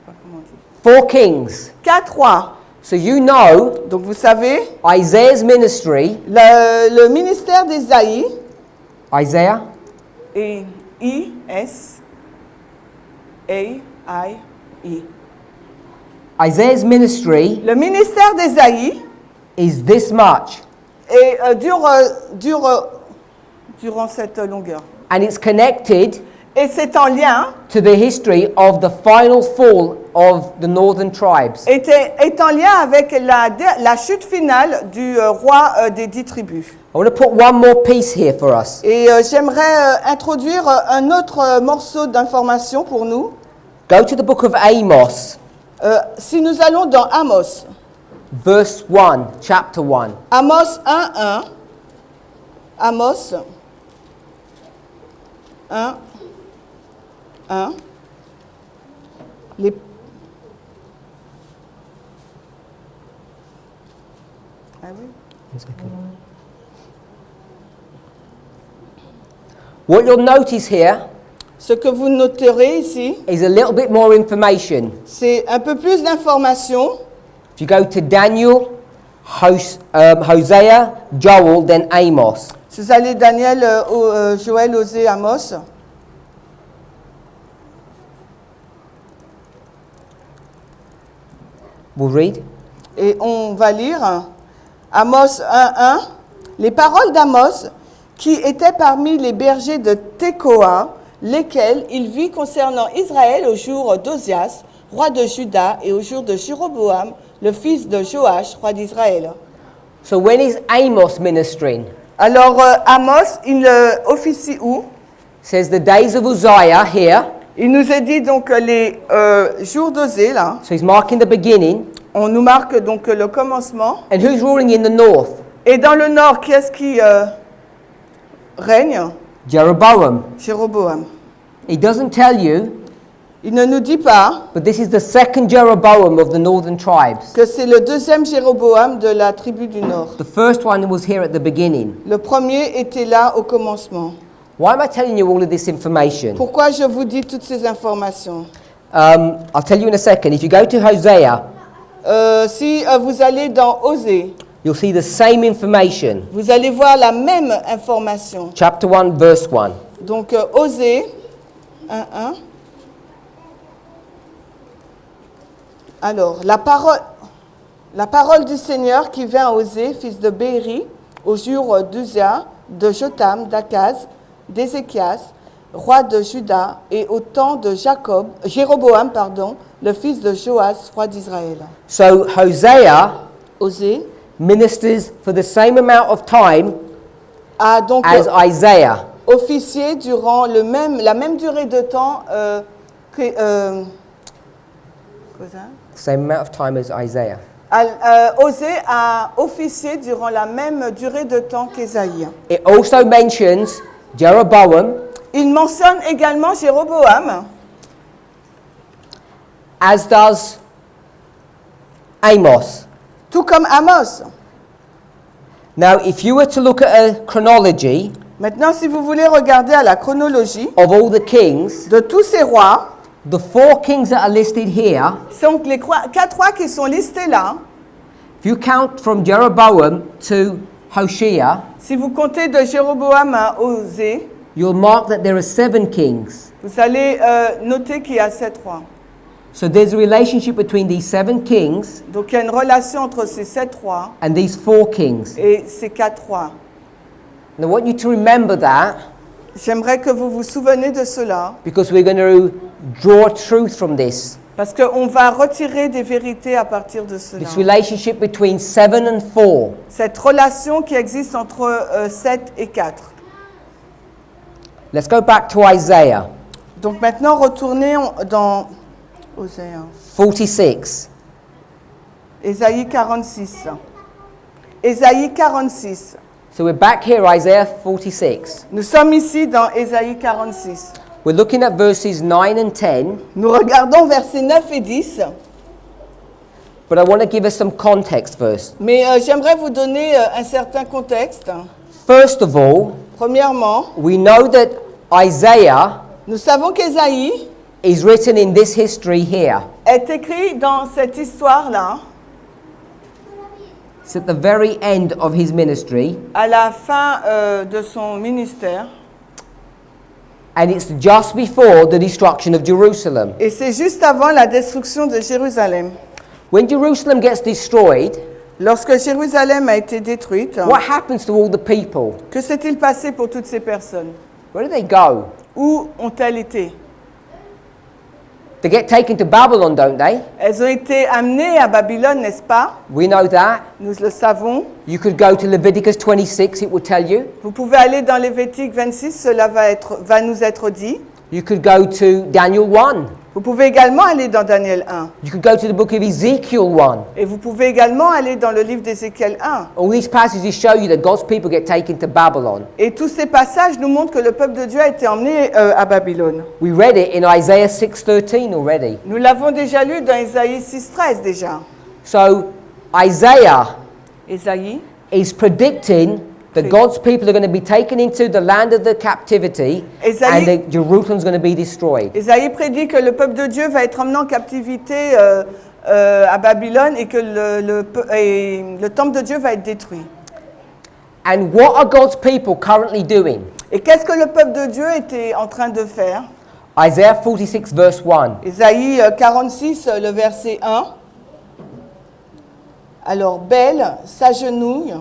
pas comment on dit. 4 kings. 4 rois. So you know Donc vous savez, Isaiah's ministry, le ministère d'Ésaïe Isaiah, est I-S-A-I-I. Isaiah's ministry Le ministère d'Ésaïe is this much. et durant cette longueur. And it's connected Et c'est en lien, to the history of the final fall of the northern tribes. est en lien avec la chute finale du roi des 10 tribus. I want to put one more piece here for us. Et j'aimerais introduire un autre morceau d'information pour nous. Go to the book of Amos, Si nous allons dans Amos, verse 1, chapter 1. Amos 1:1, Amos 1:1, les Ah oui. What you'll notice here Ce que vous noterez ici, is a little bit more information. c'est un peu plus d'informations. If you go to Daniel, Hosea, Joel, then Amos. Si vous allez Daniel, Joël, Osée, Amos, We'll read. et on va lire Amos 1:1. Les paroles d'Amos, qui était parmi les bergers de Tekoa, lesquels il vit concernant Israël au jour d'Osias, roi de Juda, et au jour de Jéroboam, le fils de Joach, roi d'Israël. So when is Amos ministering? Alors Amos, il officie où? Says the days of Uzziah here. Il nous est dit donc les jours d'Osée, là. So he's marking the beginning. On nous marque donc le commencement. And who's ruling in the north? Et dans le nord, qui est-ce qui règne? Jeroboam. Jéroboam. He doesn't tell you, Il ne nous dit pas but this is the second Jeroboam of the northern tribes. que c'est le deuxième Jéroboam de la tribu du nord. The first one was here at the beginning. Le premier était là au commencement. Why am I telling you all of this information? Pourquoi je vous dis toutes ces informations? I'll tell you in a second. If you go to Hosea, Si vous allez dans Osée, you'll see the same information. vous allez voir la même information. Chapter 1, verse 1. Donc Osée 1:1. Alors, la parole du Seigneur qui vint à Osée, fils de Béri, au jour d'Uzia, de Jotham, d'Akaz, d'Ézéchias, roi de Juda, et au temps de Jéroboam, le fils de Joas, roi d'Israël. So Hosea Osée ministers for the same amount of time a donc as Isaiah. officié durant la même durée de temps que... quoi ça? Same amount of time as Isaiah. Osée a officié durant la même durée de temps qu'Ésaïe. It also mentions Jeroboam, Il mentionne également Jéroboam, as does Amos. tout comme Amos. Now, if you were to look at a chronology Maintenant, si vous voulez regarder à la chronologie of all the kings, de tous ces rois, the 4 kings that are listed here, donc les 4 rois qui sont listés là, if you count from Jeroboam to Hoshea, si vous comptez de Jéroboam à Osée, you'll mark that there are 7 kings. vous allez noter qu'il y a 7 rois. So there's a relationship between these 7 kings Donc il y a une relation entre ces 7 rois and these 4 kings. et ces 4 rois. And I want you to remember that J'aimerais que vous vous souveniez de cela, because we're going to draw truth from this. parce qu'on va retirer des vérités à partir de cela. This relationship between 7 and 4. Cette relation qui existe entre 7 et 4. Let's go back to Isaiah Donc maintenant, retournez dans Osée, 46. Ésaïe 46. Ésaïe 46. So we're back here, Isaiah 46. Nous sommes ici dans Ésaïe 46. We're looking at verses 9 and 10, Nous regardons versets 9 et 10, but I want to give us some context first. mais j'aimerais vous donner un certain contexte. First of all, Premièrement, we know that Isaiah nous savons qu'Ésaïe is written in this history here. est écrit dans cette histoire-là, It's at the very end of his ministry, à la fin de son ministère, and it's just before the destruction of Jerusalem. et c'est juste avant la destruction de Jérusalem. When Jerusalem gets destroyed, Lorsque Jérusalem a été détruite, what happens to all the people? que s'est-il passé pour toutes ces personnes? Where do they go? Où ont-elles été? They get taken to Babylon, don't they? Elles ont été amenées à Babylone, n'est-ce pas? We know that. Nous le savons. You could go to Leviticus 26, it will tell you. Vous pouvez aller dans Lévitique 26, cela va nous être dit. You could go to Daniel 1. Vous pouvez également aller dans Daniel 1. You could go to the book of Ezekiel 1. Et vous pouvez également aller dans le livre d'Ézéchiel 1. All these passages show you that God's people get taken to Babylon. Et tous ces passages nous montrent que le peuple de Dieu a été emmené à Babylone. We read it in Isaiah 6:13 already. Nous l'avons déjà lu dans Ésaïe 6:13 déjà. So Isaiah Ésaïe is predicting that God's people are going to be taken into the land of the captivity and that Jerusalem's going to be destroyed. Ésaïe prédit que le peuple de Dieu va être emmené en captivité à Babylone et que le temple de Dieu va être détruit. And what are God's people currently doing? Et qu'est-ce que le peuple de Dieu était en train de faire? Isaiah 46 verse 1. Ésaïe 46, le verset 1. Alors, Bel s'agenouille,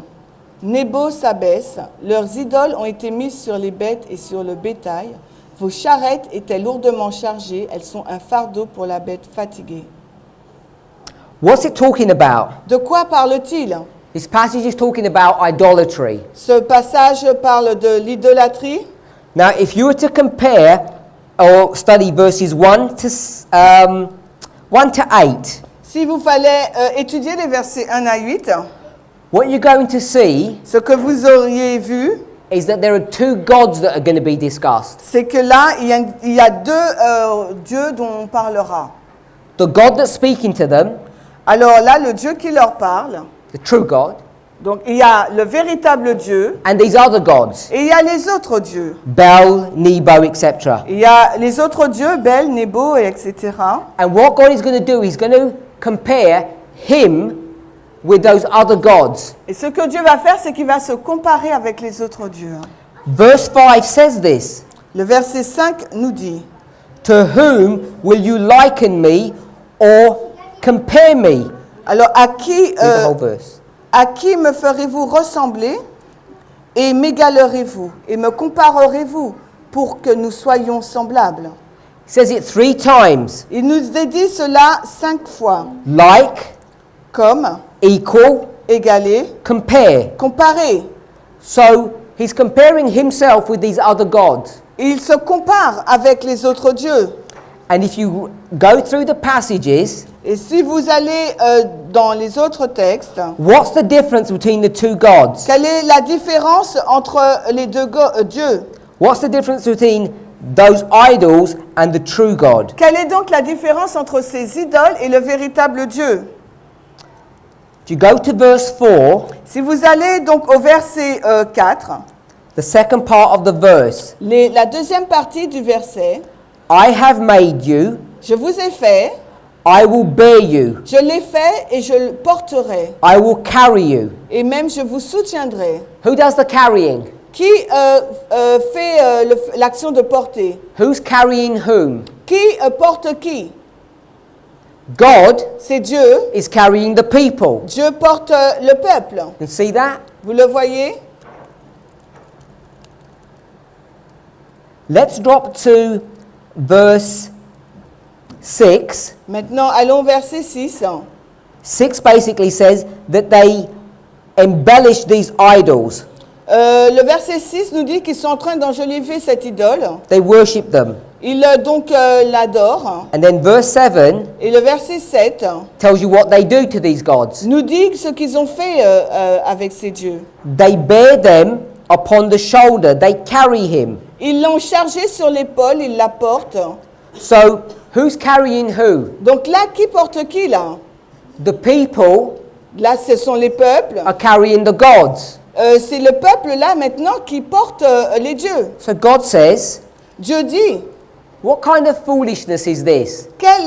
Nebo s'abaisse, leurs idoles ont été mises sur les bêtes et sur le bétail. Vos charrettes étaient lourdement chargées, elles sont un fardeau pour la bête fatiguée. What's it talking about? De quoi parle-t-il? This passage is talking about idolatry. Ce passage parle de l'idolâtrie. Now, if you were to compare or study verses 1 to 8, Si vous fallait étudier les versets 1 à 8, what you're going to see ce que vous auriez vu, is that there are 2 gods that are going to be discussed. c'est que là, il y a deux dieux dont on parlera. The God that's speaking to them, Alors là, le Dieu qui leur parle, the true God, donc il y a le véritable Dieu and these other gods, et il y a les autres dieux. Bel, Nebo, etc. Il y a les autres dieux, Bel, Nebo, et etc. And what God is going to do, he's going to compare him with those other gods. Et ce que Dieu va faire, c'est qu'il va se comparer avec les autres dieux. Verse 5 says this, Le verset 5 nous dit, to whom will you liken me or compare me? alors Read the whole verse. à qui me ferez-vous ressembler et m'égalerez-vous et me comparerez-vous pour que nous soyons semblables? He says it 3 times. Il nous a dit cela 5 fois. Like, Comme, equal, égaler, compare. comparer. So he's comparing himself with these other gods. Et il se compare avec les autres dieux. And if you go through the passages, Et si vous allez dans les autres textes, what's the difference between the two gods? quelle est la différence entre les deux dieux? What's the difference between those idols and the true God? Quelle est donc la différence entre ces idoles et le véritable Dieu? If you go to verse 4, Si vous allez donc au verset 4, the second part of the verse, la deuxième partie du verset, I have made you, je vous ai fait, I will bear you, je l'ai fait et je le porterai, I will carry you. et même je vous soutiendrai. Who does the carrying? Qui fait l'action de porter? Who's carrying whom? Qui porte qui? God C'est Dieu. is carrying the people. Dieu porte le peuple. You see that? Vous le voyez? Let's drop to verse 6. Maintenant, allons au verset 6. 6 basically says that they embellished these idols. Le verset 6 nous dit qu'ils sont en train d'enjoliver cette idole. They worship them. Ils donc l'adorent. And then verse 7 Et le verset 7 tells you what they do to these gods. nous dit ce qu'ils ont fait avec ces dieux. They bear them upon the shoulder. They carry him. Ils l'ont chargé sur l'épaule, ils la portent. So, who's carrying who? Donc là, qui porte qui là? The people Là, ce sont les peuples. are carrying the gods. C'est le peuple là maintenant qui porte les dieux. So God says, Dieu dit, what kind of foolishness is this? quelle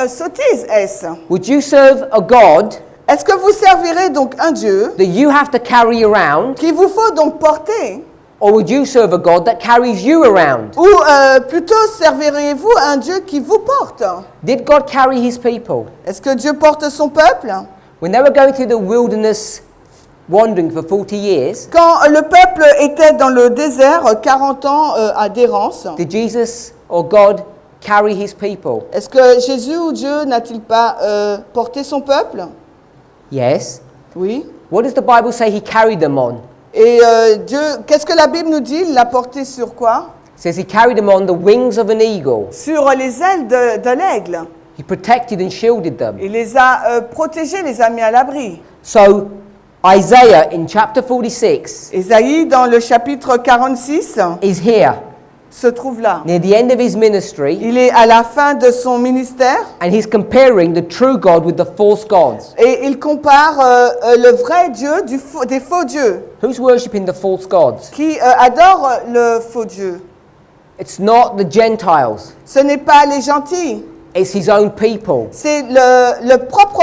sottise est-ce? Would you serve a God Est-ce que vous servirez donc un Dieu that you have to carry around, qu'il vous faut donc porter? or would you serve a God that carries you around? Ou plutôt servirez-vous un Dieu qui vous porte? Did God carry his people? Est-ce que Dieu porte son peuple? When they were going through the wilderness wandering for 40 years, Quand le peuple était dans le désert, 40 ans à d'errance, did Jesus or God carry his people? est-ce que Jésus ou Dieu n'a-t-il pas porté son peuple? Yes. Oui. What does the Bible say he carried them on? Et Dieu, qu'est-ce que la Bible nous dit? Il l'a porté sur quoi? It says he carried them on the wings of an eagle. Sur les ailes de l'aigle. He protected and shielded them. Il les a protégés, les a mis à l'abri. So Isaiah in chapter 46 Ésaïe, dans le chapitre 46, is here se trouve là. near the end of his ministry, Il est à la fin de son ministère and he's comparing the true God with the false gods. et il compare le vrai Dieu des faux dieux Who's worshipping the false gods? qui adorent le faux Dieu. It's not the Gentiles. Ce n'est pas les gentils, It's his own people. c'est le propre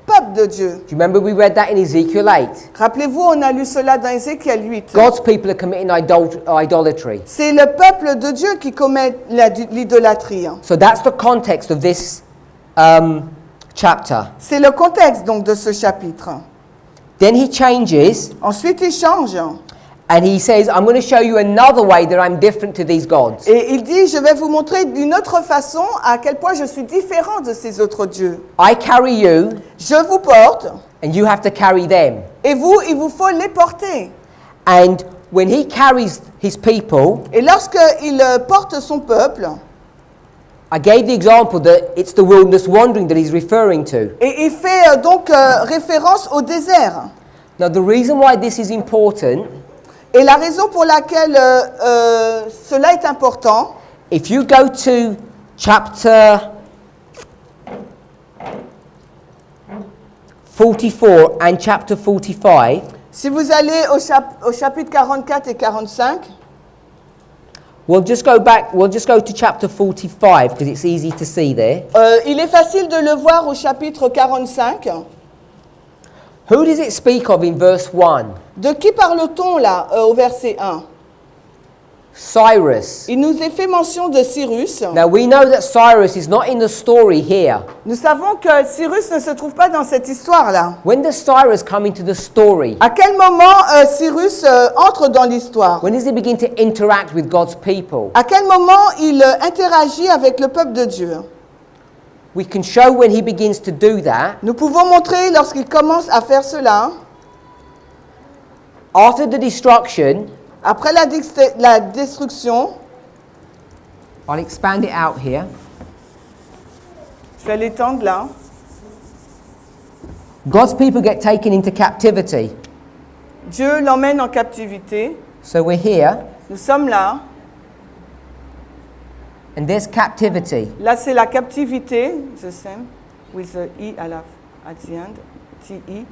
peuple de Dieu. Do you remember we read that in Ezekiel 8? Rappelez-vous, on a lu cela dans Ézéchiel 8. God's people are committing idolatry. C'est le peuple de Dieu qui commet l'idolâtrie. So that's the context of this chapter. C'est le contexte donc de ce chapitre. Then he changes Ensuite, il change and he says, I'm going to show you another way that I'm different to these gods. et il dit, je vais vous montrer d'une autre façon à quel point je suis différent de ces autres dieux. I carry you Je vous porte and you have to carry them. et vous, il vous faut les porter. And when he carries his people, Et lorsqu'il porte son peuple, I gave the example that it's the wilderness wandering that he's referring to. et il fait donc référence au désert. Now the reason why this is important, Et la raison pour laquelle cela est important, if you go to chapter 44 and chapter 45, si vous allez au chapitre 44 et 45, we'll just go to chapter 45 because it's easy to see there. il est facile de le voir au chapitre 45. Who does it speak of in verse 1? De qui parle-t-on là au verset 1? Cyrus. Il nous est fait mention de Cyrus. Now we know that Cyrus is not in the story here. Nous savons que Cyrus ne se trouve pas dans cette histoire-là. When does Cyrus come into the story? À quel moment Cyrus entre dans l'histoire? When does he begin to interact with God's people? À quel moment il interagit avec le peuple de Dieu? We can show when he begins to do that. Nous pouvons montrer lorsqu'il commence à faire cela, After the destruction, après la destruction, I'll expand it out here. je vais l'étendre là. God's people get taken into captivity. Dieu l'emmène en captivité. So we're here, Nous sommes là. and there's captivity. Là, c'est la captivité. The same with the E at the end. T-E.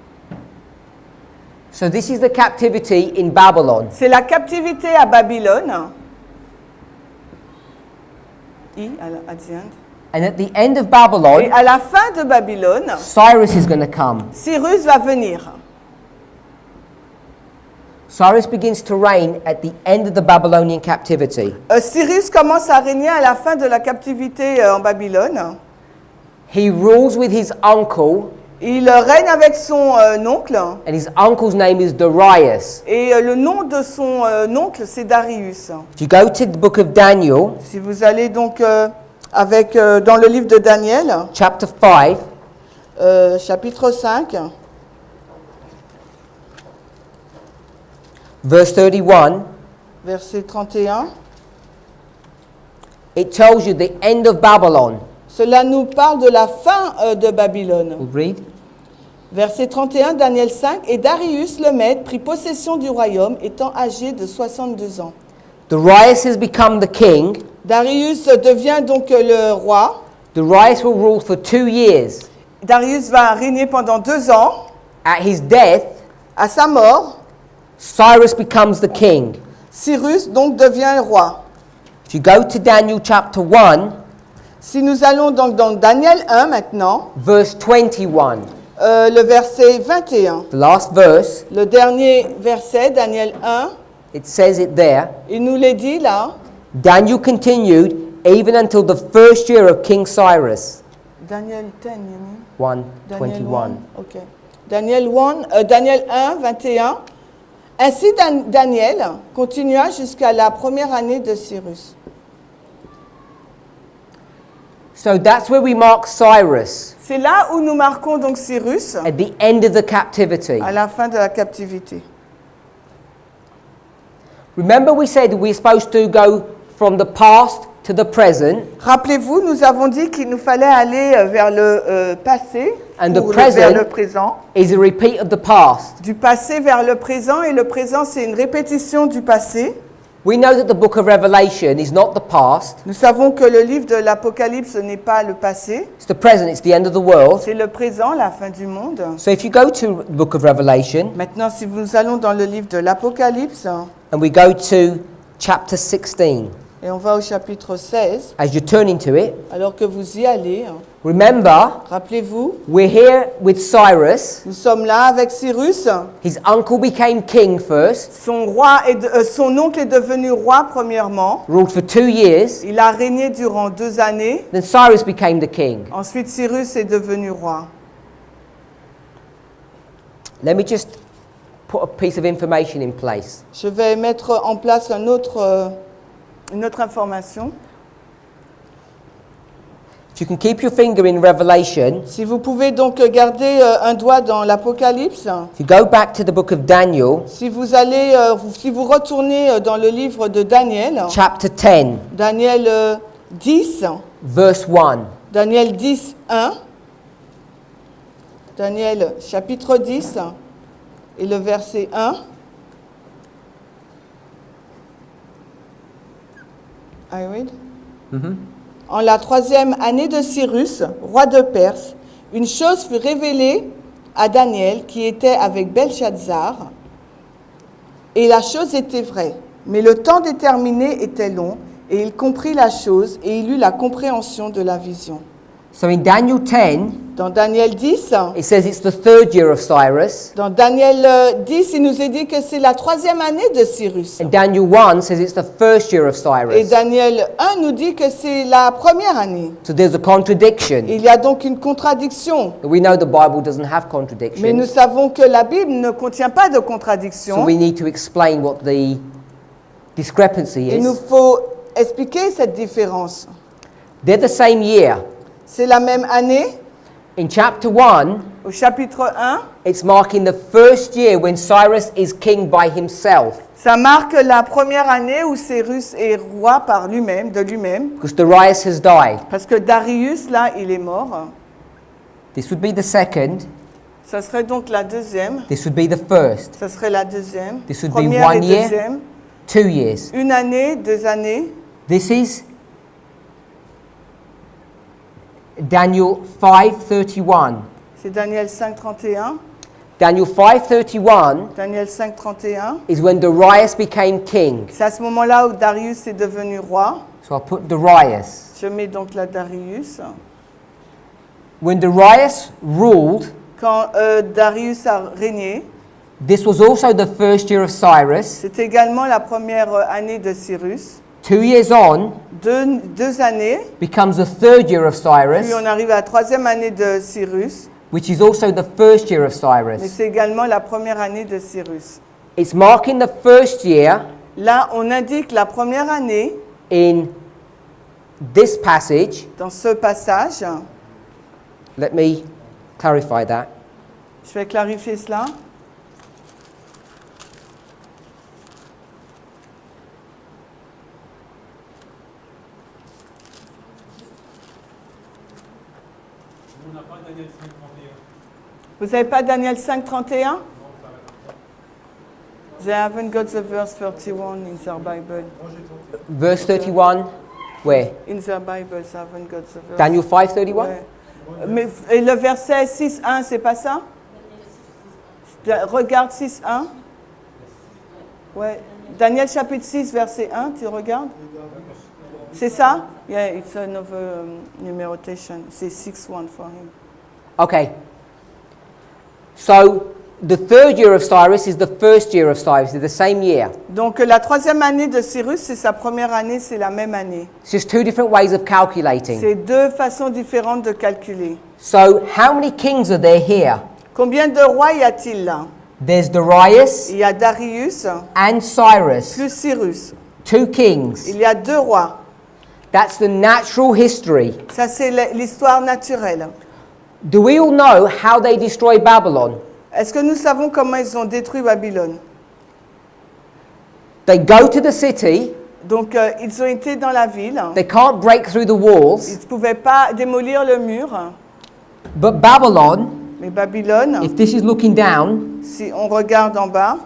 So this is the captivity in Babylon. C'est la captivité à Babylone. E at the end. And at the end of Et Babylon, à la fin de Babylone, Cyrus is going to come. Cyrus va venir. Cyrus begins to reign at the end of the Babylonian captivity. Cyrus commence à régner à la fin de la captivité en Babylone. He rules with his uncle, Il règne avec son oncle. and his uncle's name is Darius. Et le nom de son oncle, c'est Darius. If you go to the book of Daniel, Si vous allez donc dans le livre de Daniel, chapter 5, chapitre 5, verse 31, verset 31, it tells you the end of Babylon. cela nous parle de la fin de Babylone. We'll read. Verset 31, Daniel 5, et Darius le Mède prit possession du royaume, étant âgé de 62 ans. Darius has become the king. Darius devient donc le roi. Darius will rule for 2 years. Darius va régner pendant 2 ans. At his death, À sa mort, Cyrus becomes the king. Cyrus donc devient roi. If you go to Daniel chapter 1, Si nous allons donc dans Daniel 1 maintenant, verse 21, le verset 21, the last verse, le dernier verset, Daniel 1, it says it there. il nous l'est dit là. Daniel continued even until the first year of King Cyrus. Daniel 10, you mean? 1, Daniel 21. 1, ok. Daniel 1, 21. Ainsi Daniel continua jusqu'à la première année de Cyrus. So that's where we mark Cyrus C'est là où nous marquons donc Cyrus at the end of the captivity. à la fin de la captivité. Remember, we said we're supposed to go from the past to the present, Rappelez-vous, nous avons dit qu'il nous fallait aller vers le passé, And ou the vers present- le présent. is a repeat of the past. Du passé vers le présent, et le présent c'est une répétition du passé. We know that the book of Revelation is not the past, Nous savons que le livre de l'Apocalypse n'est pas le passé, it's the present, it's the end of the world. c'est le présent, la fin du monde. So if you go to the book of Revelation Maintenant, si nous allons dans le livre de l'Apocalypse, and we go to chapter 16, et on va au chapitre 16, as you're turning to it, alors que vous y allez, remember, rappelez-vous, we're here with Cyrus. nous sommes là avec Cyrus. His uncle became king first, Son oncle est devenu roi premièrement. ruled for 2 years. Il a régné durant 2 années. Then Cyrus became the king. Ensuite, Cyrus est devenu roi. Let me just put a piece of information in place. Je vais mettre en place une autre information. If you can keep your finger in Revelation, Si vous pouvez donc garder un doigt dans l'Apocalypse, if you go back to the book of Daniel, si vous retournez dans le livre de Daniel, chapter 10, Daniel 10, verse 1. Daniel 10, 1, Daniel chapitre 10 et le verset 1. I read. En la 3e année de Cyrus, roi de Perse, une chose fut révélée à Daniel qui était avec Belshazzar, et la chose était vraie. Mais le temps déterminé était long, et il comprit la chose, et il eut la compréhension de la vision. So in Daniel 10, Dans Daniel 10, it says it's the 3rd year of Cyrus. dans Daniel 10, il nous est dit que c'est la 3e année de Cyrus. And Daniel 1 says it's the 1st year of Et Cyrus. Daniel 1 nous dit que c'est la première année. So there's a contradiction. Il y a donc une contradiction. We know the Bible doesn't have Mais nous contradictions. savons que la Bible ne contient pas de So contradiction. we need to explain what the discrepancy Il nous is. faut expliquer cette différence. They're the same year. C'est la même année. In chapter 1, Au chapitre 1, it's marking the 1st year when Cyrus is king by himself. ça marque la première année où Cyrus est roi par lui-même, de lui-même. Because Darius has died. Parce que Darius, là, il est mort. This would be the 2nd. Ça serait donc la deuxième. This would be the first. Ça serait la deuxième. This would be Première et 1 year. deuxième. 2 years. Une année, 2 années. This is Daniel 5:31. C'est Daniel 5:31. Daniel 5:31 Daniel 5:31. is when Darius became king. C'est à ce moment-là où Darius est devenu roi. So I'll put Darius. Je mets donc la Darius. When Darius ruled, Quand Darius a régné, this was also the first year of Cyrus. c'est également la première année de Cyrus. 2 years on Deux années, becomes the third year of Cyrus, puis on arrive à la troisième année de Cyrus, which is also the first year of mais Cyrus. c'est également la première année de Cyrus. It's marking the first year Là, on indique la première année in this passage. dans ce passage. Let me clarify that. Je vais clarifier cela. On n'a pas Daniel 5:31. Vous n'avez pas Daniel 5:31? They haven't got the verse 31 in their Bible. Verse 31, where? In their Bible, they haven't got the verse. Daniel 5:31? Ouais. Mais et le verset 6:1, c'est pas ça? Regarde 6:1. Ouais. Daniel chapitre 6, verset 1, tu regardes? C'est ça? Yeah, it's another numeration. C'est 6:1 for him. Okay. So the third year of Cyrus is the first year of Cyrus, it's the same year. Donc la troisième année de Cyrus, c'est sa première année, c'est la même année. It's just two different ways of calculating. C'est deux façons différentes de calculer. So how many kings are there here? Combien de rois y a-t-il là? There's Darius Il y a Darius and Cyrus, plus Cyrus. 2 kings. Il y a 2 rois. That's the natural history. Ça, c'est l'histoire naturelle. Do we all know how they destroyed Babylon? Est-ce que nous savons comment ils ont détruit Babylone? They go to the city, Donc, ils ont été dans la ville. they can't break through the Ils walls, ne pouvaient pas démolir le mur. but Babylon, Mais Babylone, if this is looking down, si on regarde en bas,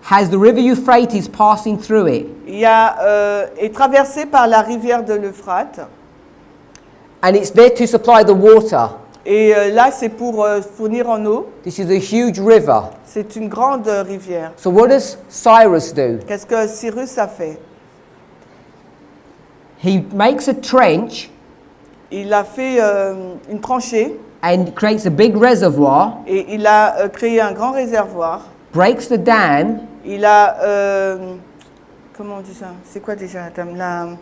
has the river Euphrates passing through it. est traversé par la rivière de l'Euphrate. And it's there to supply the water. Et là, c'est pour fournir en eau. This is a huge river. C'est une grande rivière. So what does Cyrus do? Qu'est-ce que Cyrus a fait? He makes a trench Il a fait une tranchée and creates a big reservoir, et il a créé un grand réservoir. breaks the dam, Il a... comment on dit ça? C'est quoi déjà, madame?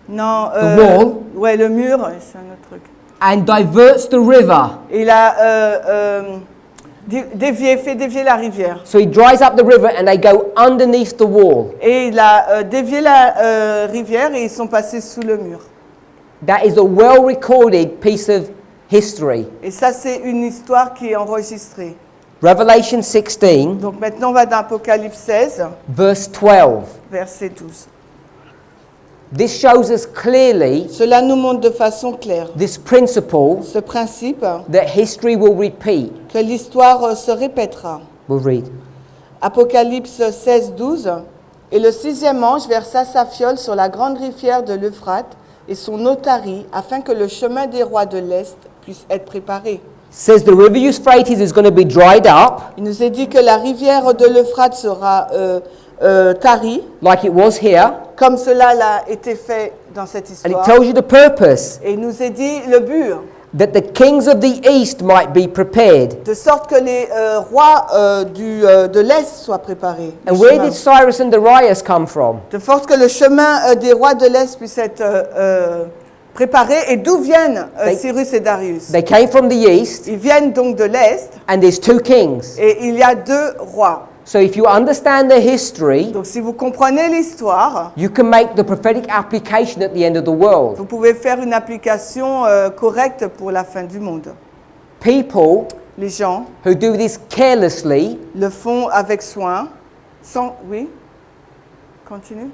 Non. The wall. Ouais, le mur, c'est un autre truc. and diverts the river. Il a fait dévier la rivière. So he dries up the river and they go underneath the wall. Et il a dévié la rivière et ils sont passés sous le mur. That is a well-recorded piece of history. Et ça, c'est une histoire qui est enregistrée. Revelation 16, Donc maintenant, on va dans Apocalypse 16, verse 12. verset 12. This shows us clearly Cela nous montre de façon claire this principle ce principe that history will repeat. que l'histoire se répétera. We'll read. Apocalypse 16, 12. Et le 6e ange versa sa fiole sur la grande rivière de l'Euphrate et son otarie, afin que le chemin des rois de l'Est puisse être préparé. Says the river Euphrates is going to be dried up Il nous est dit que la rivière de l'Euphrate sera tarie, like it was here, comme cela a été fait dans cette and it histoire. tells you the purpose, Et il nous est dit le but, that the kings of the east might be prepared. de sorte que les rois de l'Est soient préparés. Le And where chemin. did Cyrus and Darius come from? De sorte que le chemin des rois de l'Est puisse être préparé. Et d'où viennent Cyrus et Darius? They came from the east, Ils viennent donc de l'Est and there's 2 kings. et il y a 2 rois. So if you understand the history, Donc si vous comprenez l'histoire, you can make the prophetic application at the end of the world. vous pouvez faire une application correcte pour la fin du monde. People Les gens who do this carelessly le font avec soin, sans... Oui? Continue.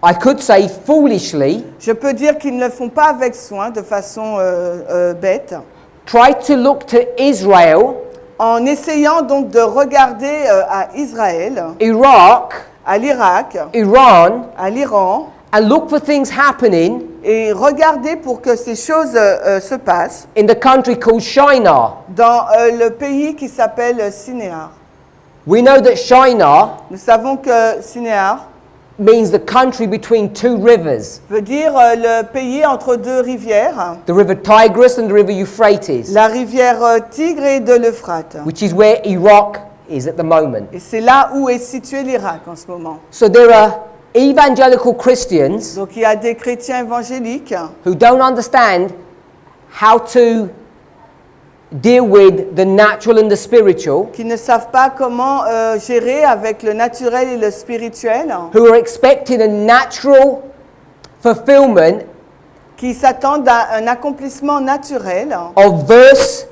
I could say foolishly, Je peux dire qu'ils ne le font pas avec soin, de façon bête, tried to look to Israel, en essayant donc de regarder à Israël, Iraq, à l'Irak, Iran, à l'Iran, and look for things happening et regarder pour que ces choses se passent in the country called Shinar. dans le pays qui s'appelle Sinéar. We know that Shinar Nous savons que Sinéar means the country between two rivers, veut dire le pays entre deux rivières, the river Tigris and the river Euphrates, la rivière Tigre et de l'Euphrate. which is where Iraq is at the moment. Et c'est là où est situé l'Irak en ce moment. So there are evangelical Christians Donc il y a des chrétiens évangéliques who don't understand how to deal with the natural and the spiritual, qui ne savent pas comment gérer avec le naturel et le spirituel, who are expecting a natural fulfillment qui s'attendent à un accomplissement naturel of verse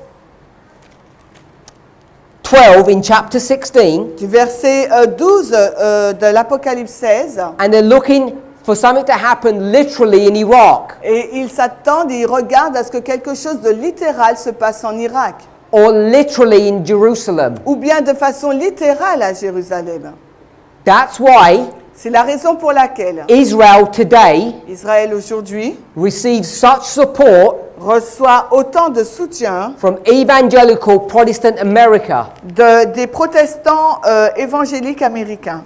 12 in chapter 16, du verset 12 de l'Apocalypse 16, and they're looking for something to happen literally in Iraq et ils s'attendent et ils regardent à ce que quelque chose de littéral se passe en Irak, or literally in Jerusalem. ou bien de façon littérale à Jérusalem. That's why C'est la raison pour laquelle Israel today Israël aujourd'hui receives such support reçoit autant de soutien from evangelical Protestant America, des protestants évangéliques américains.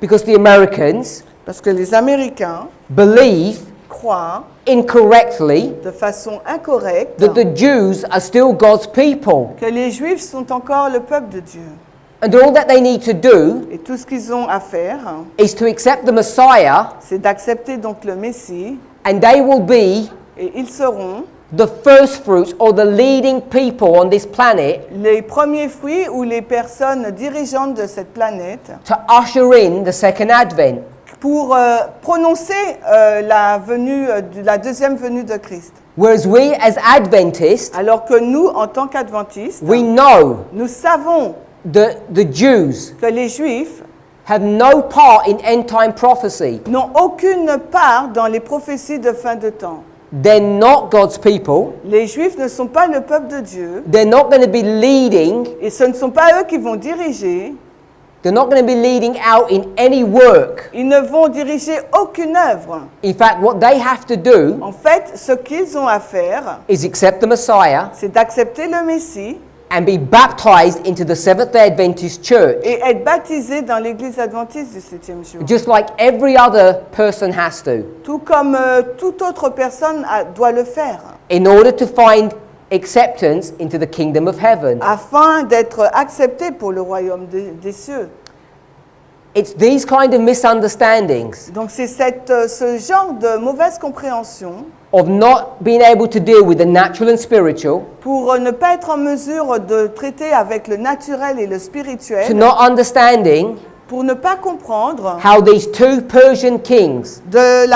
because the Americans Parce que les Américains believe croient incorrectly de façon incorrecte that the Jews are still God's people, que les Juifs sont encore le peuple de Dieu. and all that they need to do Et tout ce qu'ils ont à faire, is to accept the Messiah, c'est d'accepter donc le Messie, and they will be et ils seront the first fruits or the leading people on this planet les premiers fruits ou les personnes dirigeantes de cette planète to usher in the second advent. pour prononcer la deuxième venue de Christ. Whereas we as Adventists, Alors que nous, en tant qu'adventistes, we know nous savons that the Jews que les Juifs have no part in end time prophecy. n'ont aucune part dans les prophéties de fin de temps. They're not God's people. Les Juifs ne sont pas le peuple de Dieu, They're not going to be leading. et ce ne sont pas eux qui vont diriger. They're not going to be leading out in any work. Ils ne vont diriger aucune œuvre. In fact, what they have to do En fait, ce qu'ils ont à faire, is accept the Messiah c'est d'accepter le Messie and be baptized into the Seventh-day Adventist Church, et être baptisés dans l'Église adventiste du 7e jour. just like every other person has to, Tout comme toute autre personne doit le faire, in order to find acceptance into the kingdom of heaven. afin d'être accepté pour le royaume des cieux. It's these kind of misunderstandings Donc c'est ce genre de mauvaise compréhension of not being able to deal with the natural and spiritual, pour ne pas être en mesure de traiter avec le naturel et le to spirituel, not understanding pour ne pas comprendre how these two Persian kings, de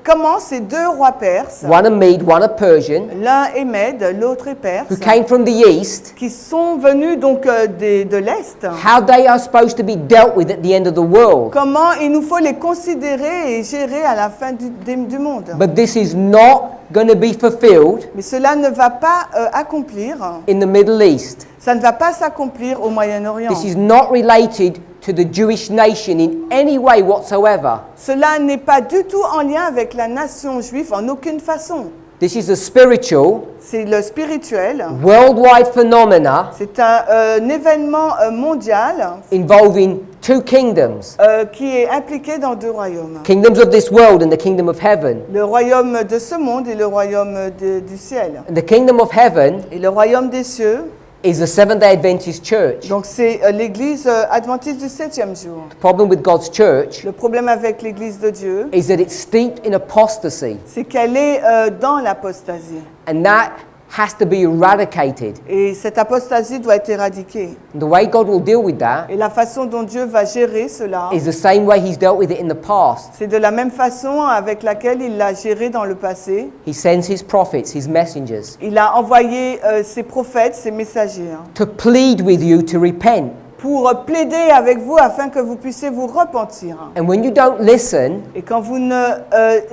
comment ces deux rois perses, one a Mede, one a Persian, l'un est Mède, l'autre est perse, who came from the east, qui sont venus donc de l'Est, how they are supposed to be dealt with at the end of the world. comment il nous faut les considérer et gérer à la fin du monde. But this is not going to be fulfilled Mais cela ne va pas accomplir, in the Middle East. ça ne va pas s'accomplir au Moyen-Orient. This is not related to the Jewish nation in any way whatsoever. Cela n'est pas du tout en lien avec la nation juive en aucune façon. This is a spiritual, C'est le spirituel. worldwide phenomena C'est un événement mondial involving two kingdoms, qui est impliqué dans deux royaumes. kingdoms of this world and the kingdom of heaven. Le royaume de ce monde et le royaume du ciel. And the kingdom of heaven Et le royaume des cieux, is the Seventh-day Adventist church. donc c'est l'église adventiste du 7e jour. The problem with God's church Le problème avec l'église de Dieu, is that it's steeped in apostasy, c'est qu'elle est dans l'apostasie. and that has to be eradicated. Et cette apostasie doit être éradiquée. And the way God will deal with that Et la façon dont Dieu va gérer cela, is the same way He's dealt with it in the past. c'est de la même façon avec laquelle il l'a géré dans le passé. He sends His prophets, His messengers, Il a envoyé ses prophètes, ses messagers, to plead with you to repent. pour plaider avec vous afin que vous puissiez vous repentir. And when you don't listen, Et quand vous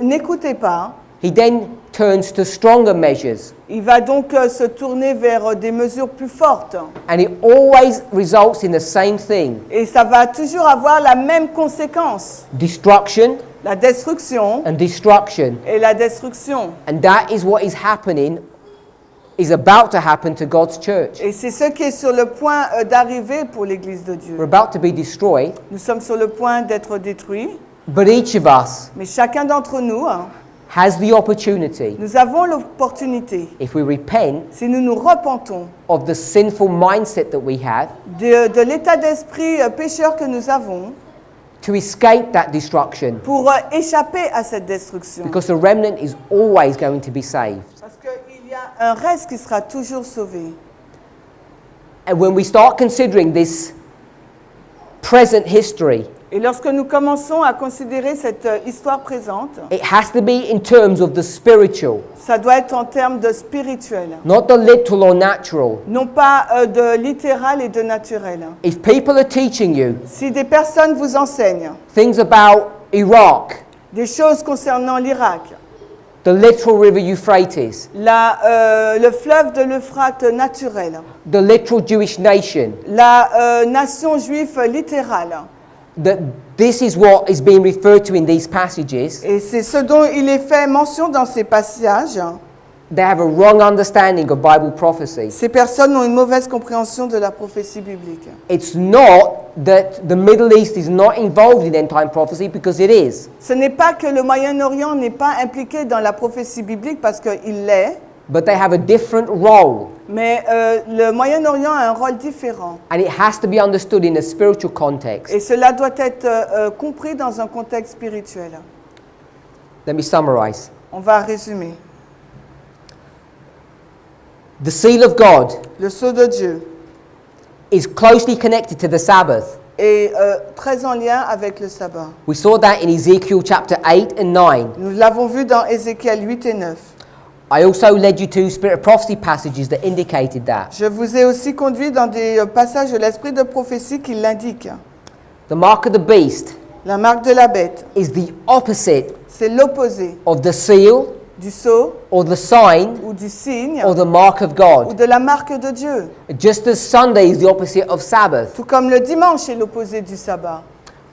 n'écoutez pas, he then turns to stronger measures. Il va donc se tourner vers des mesures plus fortes. And it always results in the same thing: Et ça va toujours avoir la même conséquence, destruction la destruction and destruction. et la destruction. And that is what is about to happen to God's church. Et c'est ce qui est sur le point d'arriver pour l'Église de Dieu. We're about to be destroyed, Nous sommes sur le point d'être détruits, but each of us mais chacun d'entre nous, has the opportunity, nous avons l'opportunité, if we repent si nous nous repentons of the sinful mindset that we have, de l'état d'esprit pécheur que nous avons, to escape that destruction, pour échapper à cette destruction. because the remnant is always going to be saved. Parce qu'il y a un reste qui sera toujours sauvé. And when we start considering this present history, Et lorsque nous commençons à considérer cette histoire présente, it has to be in terms of the spiritual, ça doit être en termes de spirituel, not the literal or natural. non pas de littéral et de naturel. If people are teaching you Si des personnes vous enseignent things about Iraq, des choses concernant l'Irak, the literal river Euphrates, le fleuve de l'Euphrate naturel, the literal Jewish nation, la nation juive littérale, that this is what is being referred to in these passages, et c'est ce dont il est fait mention dans ces passages, they have a wrong understanding of Bible prophecy. ces personnes ont une mauvaise compréhension de la prophétie biblique. It's not that the Middle East is not involved in end-time prophecy, because it is. Ce n'est pas que le Moyen-Orient n'est pas impliqué dans la prophétie biblique parce qu'il l'est, But they have a different role, mais le Moyen-Orient a un rôle différent. and it has to be understood in a spiritual context. Et cela doit être compris dans un contexte spirituel. Let me summarize. On va résumer. The seal of God Le sceau de Dieu is closely connected to the Sabbath. est très en lien avec le sabbat. We saw that in Ezekiel chapter 8 and 9. Nous l'avons vu dans Ézéchiel 8 et 9. I also led you to Spirit of Prophecy passages that indicated that. Je vous ai aussi conduit dans des passages de l'esprit de prophétie qui l'indiquent. The mark of the beast La marque de la bête, is the opposite c'est l'opposé of the seal du sceau or the sign ou du signe or the mark of ou God. de la marque de Dieu. Just as Sunday is the opposite of Sabbath. Tout comme le dimanche est l'opposé du sabbat.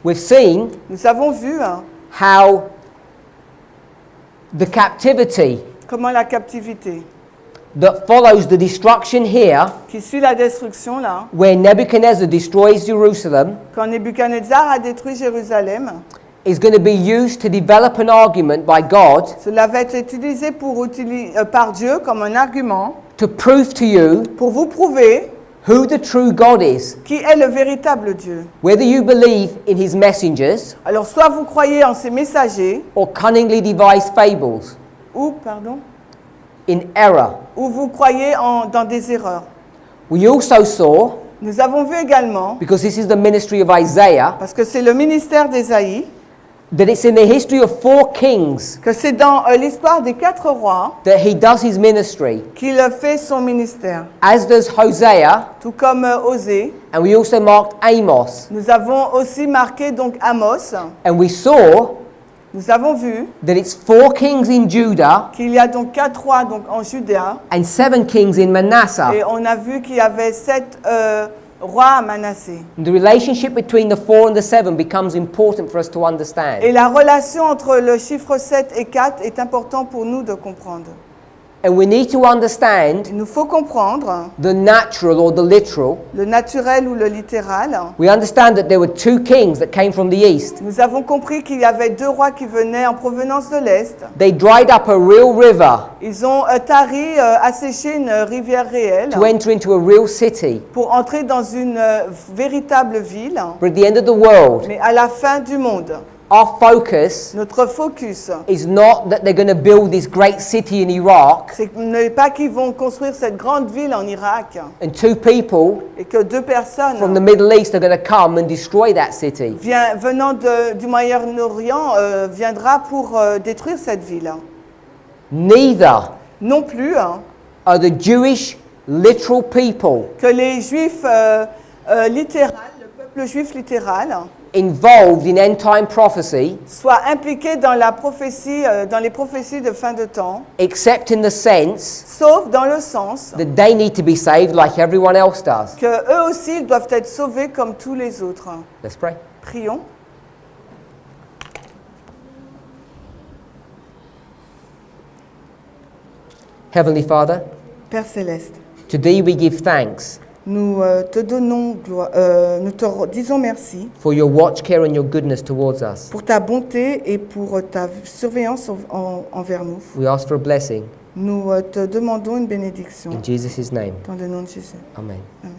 We've seen Nous avons vu how the captivity comment la captivité that follows the destruction here, qui suit la destruction là, where Nebuchadnezzar destroys Jerusalem, quand Nebuchadnezzar a détruit Jérusalem, is going to be used to develop an argument by God cela va être utilisé par Dieu comme un argument to prove to you pour vous prouver who the true God is. qui est le véritable Dieu. Whether you believe in his messengers Alors soit vous croyez en ses messagers or cunningly devised fables ou in error. vous croyez dans des erreurs. We also saw, Nous avons vu également, because this is the ministry of Isaiah, parce que c'est le ministère d'Ésaïe, that it's in the history of 4 kings que c'est dans l'histoire des 4 rois that he does his ministry, qu'il fait son ministère. as does Hosea, Tout comme Osée, and we also marked Amos. nous avons aussi marqué donc Amos. And we saw Nous avons vu that it's 4 kings in Judah qu'il y a donc 4 rois donc en Judée and 7 kings in Manasseh. et on a vu qu'il y avait 7 rois à Manassé. And the relationship between the 4 and the 7 becomes important for us to understand. Et la relation entre le chiffre 7 et 4 est important pour nous de comprendre. And we need to understand Il nous faut comprendre the natural or the literal. le naturel ou le littéral. We understand that there were 2 kings that came from the east. Nous avons compris qu'il y avait 2 rois qui venaient en provenance de l'Est. They dried up a real river Ils ont tari, asséché une rivière réelle to enter into a real city. pour entrer dans une véritable ville. But at the end of the world, Mais à la fin du monde, our focus notre focus, is not that they're going to build this great city in Iraq ce n'est pas qu'ils vont construire cette grande ville en Irak and 2 people et que 2 personnes from the Middle East are going to come and destroy that city. venant du Moyen-Orient viendra pour détruire cette ville. Neither Non plus are the Jewish literal people que les Juifs littérales, le peuple juif littéral, involved in end time prophecy, soient impliqués dans la prophétie, dans les prophéties de fin de temps, except in the sense sauf dans le sens that they need to be saved like everyone else does. que eux aussi ils doivent être sauvés comme tous les autres. Let's pray. Prions. Heavenly Father, Père céleste, to thee we give thanks nous te donnons gloire, nous te disons merci for your watch, care, and your goodness towards us. pour ta bonté et pour ta surveillance envers nous. We ask for a blessing Nous te demandons une bénédiction in Jesus' name. dans le nom de Jésus. Amen. Amen.